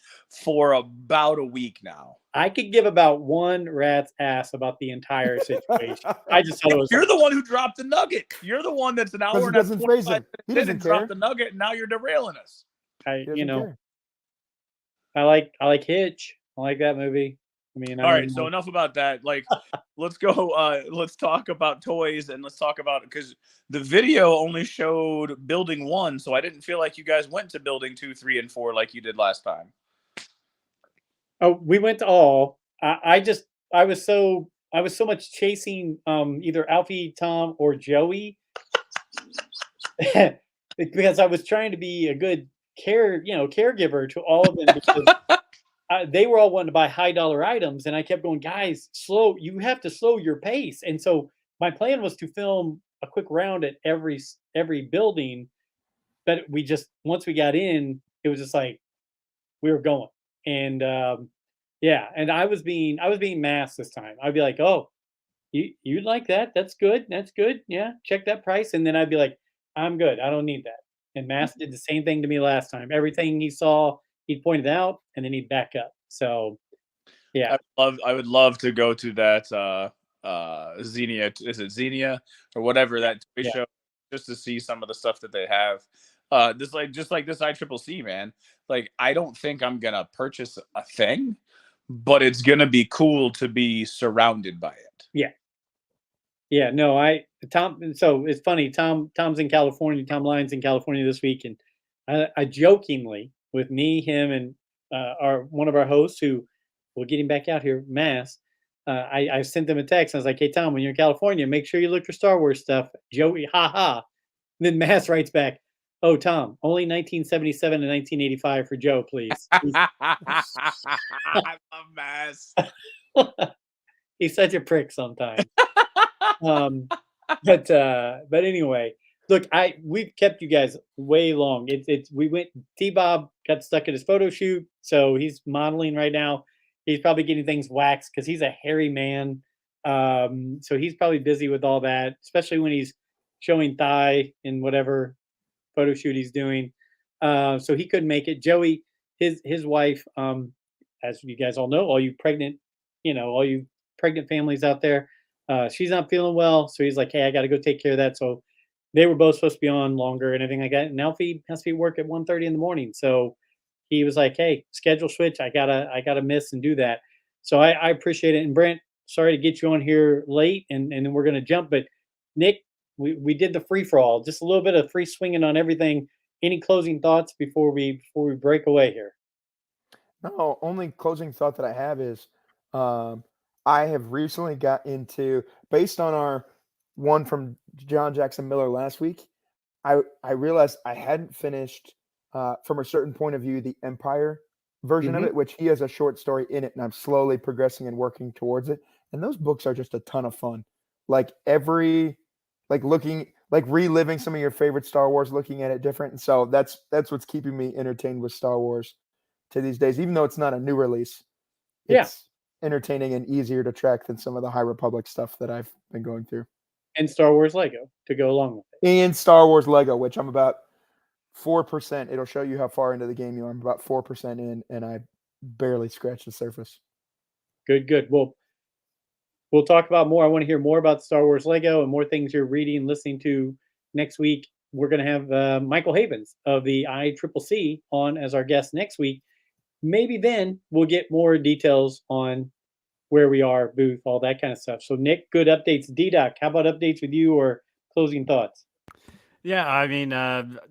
for about a week now. I could give about one rat's ass about the entire situation. I just thought it was. You're the one who dropped the nugget. You're the one that's an hour Because it and a doesn't phase 45 him. He minutes doesn't and dropped care. the nugget, and now you're derailing us. I, He doesn't care. I like Hitch. I like that movie. I mean, All right, so enough about that. Like, let's go. Let's talk about toys, and let's talk about, because the video only showed building 1, so I didn't feel like you guys went to building 2, 3, and 4 like you did last time. Oh, we went to all. I was so much chasing either Alfie, Tom, or Joey because I was trying to be a good caregiver to all of them because they were all wanting to buy high dollar items, and I kept going, guys, slow. You have to slow your pace. And so my plan was to film a quick round at every building, but we just once we got in, it was just like we were going. And yeah, and I was being masked this time. I'd be like, "Oh, you like that? That's good. That's good. Yeah, check that price." And then I'd be like, "I'm good. I don't need that." And Mask did the same thing to me last time. Everything he saw, he pointed out, and then he'd back up. So, yeah, I would love to go to that Xenia. Is it Xenia or whatever that toy show, just to see some of the stuff that they have. Just like this ICCC, man. Like, I don't think I'm gonna purchase a thing, but it's gonna be cool to be surrounded by it. yeah. No, Tom. So it's funny. Tom's in California. Tom Lyons in California this week, and I jokingly with me, him, and one of our hosts who we'll get him back out here, Mass. I sent them a text. I was like, "Hey Tom, when you're in California, make sure you look for Star Wars stuff." Joey, haha. Then Mass writes back, "Oh Tom, only 1977 and 1985 for Joe, please." I love Mass. He's such a prick sometimes. But anyway, look, we've kept you guys way long. We went. T-Bob got stuck at his photo shoot, so he's modeling right now. He's probably getting things waxed because he's a hairy man. So he's probably busy with all that, especially when he's showing thigh in whatever photo shoot he's doing. So he couldn't make it. Joey, his wife, as you guys all know, all you pregnant families out there, she's not feeling well. So he's like, "Hey, I got to go take care of that." So they were both supposed to be on longer and everything like that. And Alfie has to be at work at 1:30 in the morning. So he was like, "Hey, schedule switch. I gotta miss and do that." So I appreciate it. And Brent, sorry to get you on here late, and then we're gonna jump. But Nick, we did the free for all, just a little bit of free swinging on everything. Any closing thoughts before we break away here? No, only closing thought that I have is I have recently got into, based on our one from John Jackson Miller last week, I realized I hadn't finished from a certain point of view the Empire version of it, which he has a short story in it, and I'm slowly progressing and working towards it. And those books are just a ton of fun. Like reliving some of your favorite Star Wars, looking at it different. And so that's what's keeping me entertained with Star Wars to these days, even though it's not a new release. It's entertaining and easier to track than some of the High Republic stuff that I've been going through. And Star Wars Lego to go along with it. And Star Wars Lego, which I'm about 4%. It'll show you how far into the game you are. I'm about 4% in, and I barely scratched the surface. Good. Well, we'll talk about more. I want to hear more about Star Wars Lego and more things you're reading, listening to next week. We're going to have Michael Havens of the ICCC on as our guest next week. Maybe then we'll get more details on where we are, booth, all that kind of stuff. So, Nick, good updates. D-Doc, how about updates with you or closing thoughts? Yeah, I mean,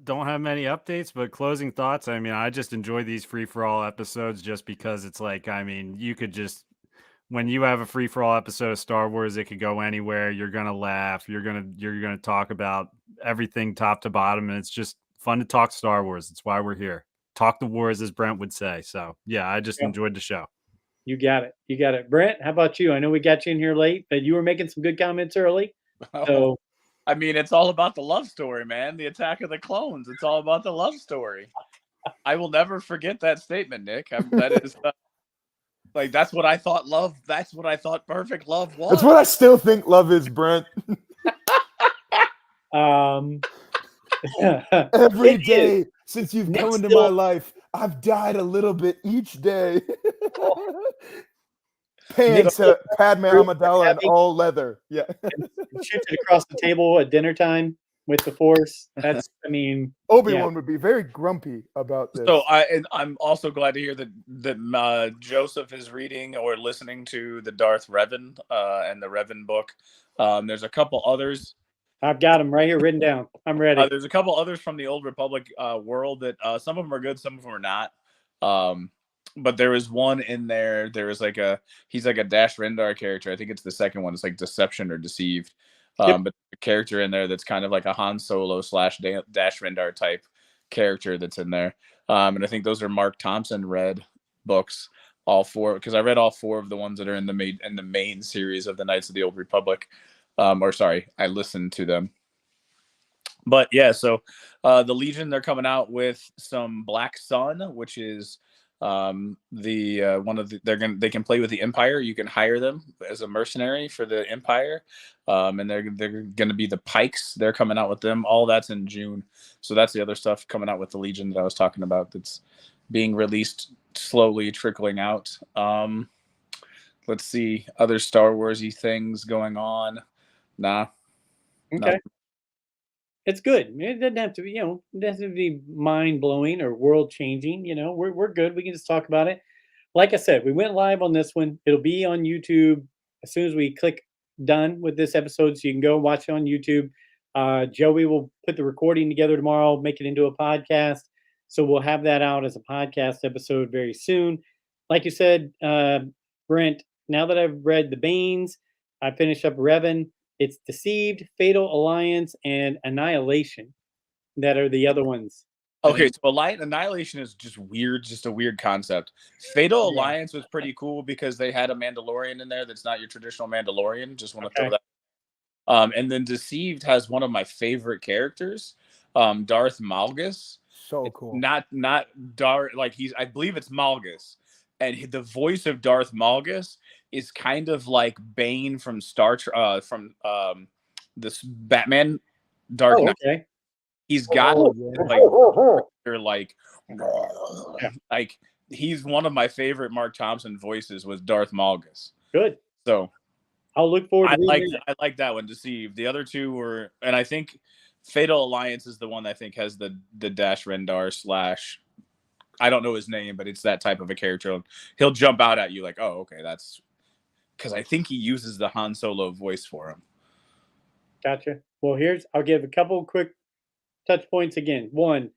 don't have many updates, but closing thoughts. I mean, I just enjoy these free-for-all episodes just because it's like, I mean, you could just, when you have a free-for-all episode of Star Wars, it could go anywhere. You're going to laugh. You're going to talk about everything top to bottom, and it's just fun to talk Star Wars. That's why we're here. Talk the wars, as Brent would say. So, yeah, I just enjoyed the show. You got it. Brent, how about you? I know we got you in here late, but you were making some good comments early. So, I mean, it's all about the love story, man. The Attack of the Clones. It's all about the love story. I will never forget that statement, Nick. That is Like that's what I thought love. That's what I thought perfect love was. That's what I still think love is, Brent. Um, Every It is. day since you've Nick come into still- my life, I've died a little bit each day. Pants, still- Padme Group Amidala, and happy. all leather. Yeah. shoots it across the table at dinner time with the Force. That's, I mean, Obi-Wan would be very grumpy about this. So I'm also glad to hear that Joseph is reading or listening to the Darth Revan and the Revan book. There's a couple others. I've got them right here written down. I'm ready. There's a couple others from the Old Republic world that some of them are good, some of them are not. But there is one in there. There is he's like a Dash Rendar character. I think it's the second one. It's like Deception or Deceived. Yep. But the character in there that's kind of like a Han Solo / Dash Rendar type character that's in there. And I think those are Mark Thompson read books, all four, because I read all four of the ones that are in the main series of the Knights of the Old Republic. I listened to them. But yeah, so the Legion, they're coming out with some Black Sun, which is they can play with the Empire. You can hire them as a mercenary for the Empire, and they're going to be the Pikes. They're coming out with them. All that's in June. So that's the other stuff coming out with the Legion that I was talking about. That's being released, slowly trickling out. Let's see other Star Warsy things going on. Nah. Okay. It's good. It doesn't have to be, it doesn't have to be mind blowing or world changing. We're good. We can just talk about it. Like I said, we went live on this one. It'll be on YouTube as soon as we click done with this episode, so you can go watch it on YouTube. Joey will put the recording together tomorrow, make it into a podcast. So we'll have that out as a podcast episode very soon. Like you said, Brent, now that I've read the Banes, I finished up Revan. It's Deceived, Fatal Alliance, and Annihilation that are the other ones. Okay, so Annihilation is just weird, just a weird concept. Fatal Yeah. Alliance was pretty cool because they had a Mandalorian in there that's not your traditional Mandalorian. Just want to throw Okay. that. And then Deceived has one of my favorite characters, Darth Malgus. So cool. Not Darth, like I believe it's Malgus, and the voice of Darth Malgus is kind of like Bane from this Batman Dark Oh, Knight. okay. He's got like he's one of my favorite Mark Thompson voices was Darth Malgus. Good. So I'll look forward to reading it. I like that one, Deceived. The other two were, and I think Fatal Alliance is the one I think has the Dash Rendar / I don't know his name, but it's that type of a character. He'll jump out at you like, oh, okay, that's because I think he uses the Han Solo voice for him. Gotcha. Well, I'll give a couple quick touch points again. One,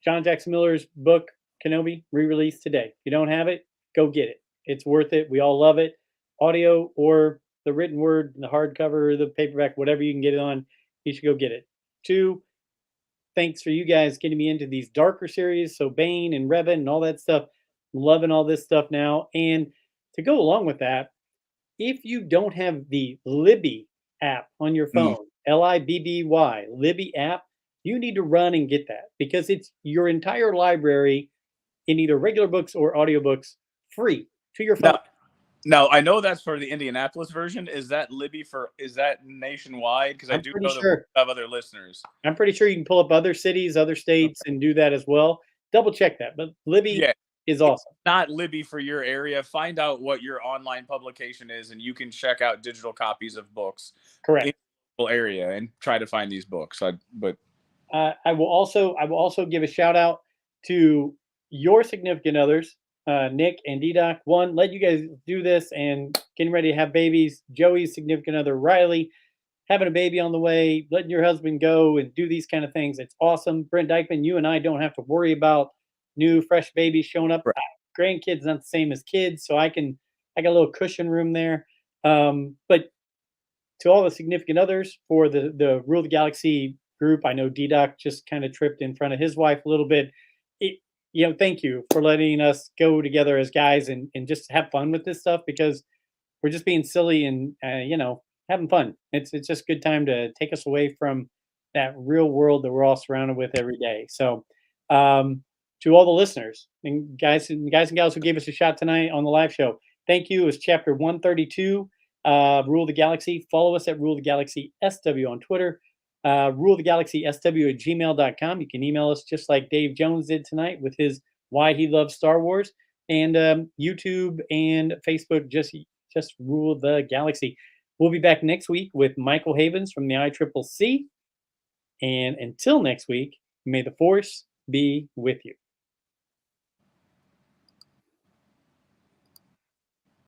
John Jackson Miller's book, Kenobi, re-released today. If you don't have it, go get it. It's worth it. We all love it. Audio or the written word, the hardcover, the paperback, whatever you can get it on, you should go get it. Two, thanks for you guys getting me into these darker series. So Bane and Revan and all that stuff. I'm loving all this stuff now. And to go along with that, if you don't have the Libby app on your phone, Libby, Libby app, you need to run and get that because it's your entire library in either regular books or audiobooks free to your phone. Now, I know that's for the Indianapolis version. Is that nationwide? Because I do know that we have other listeners. I'm pretty sure you can pull up other cities, other states, and do that as well. Double check that. But Libby is awesome. Not Libby for your area. Find out what your online publication is, and you can check out digital copies of books. Correct. In your area and try to find these books. I will also give a shout out to your significant others, Nick and D-Doc. One, let you guys do this and getting ready to have babies. Joey's significant other, Riley, having a baby on the way, letting your husband go and do these kind of things. It's awesome. Brent Dykeman, you and I don't have to worry about new fresh babies showing up. Right. Grandkids not the same as kids, so I got a little cushion room there. But to all the significant others for the Rule the Galaxy group, I know D-Doc just kind of tripped in front of his wife a little bit. Thank you for letting us go together as guys and just have fun with this stuff because we're just being silly and, having fun. It's just a good time to take us away from that real world that we're all surrounded with every day. So to all the listeners and guys and gals who gave us a shot tonight on the live show, thank you. It was chapter 132, Rule the Galaxy. Follow us at Rule the Galaxy SW on Twitter, Rule the Galaxy SW at gmail.com. You can email us just like Dave Jones did tonight with his Why He Loves Star Wars, and YouTube and Facebook, just Rule the Galaxy. We'll be back next week with Michael Havens from the ICCC. And until next week, may the Force be with you.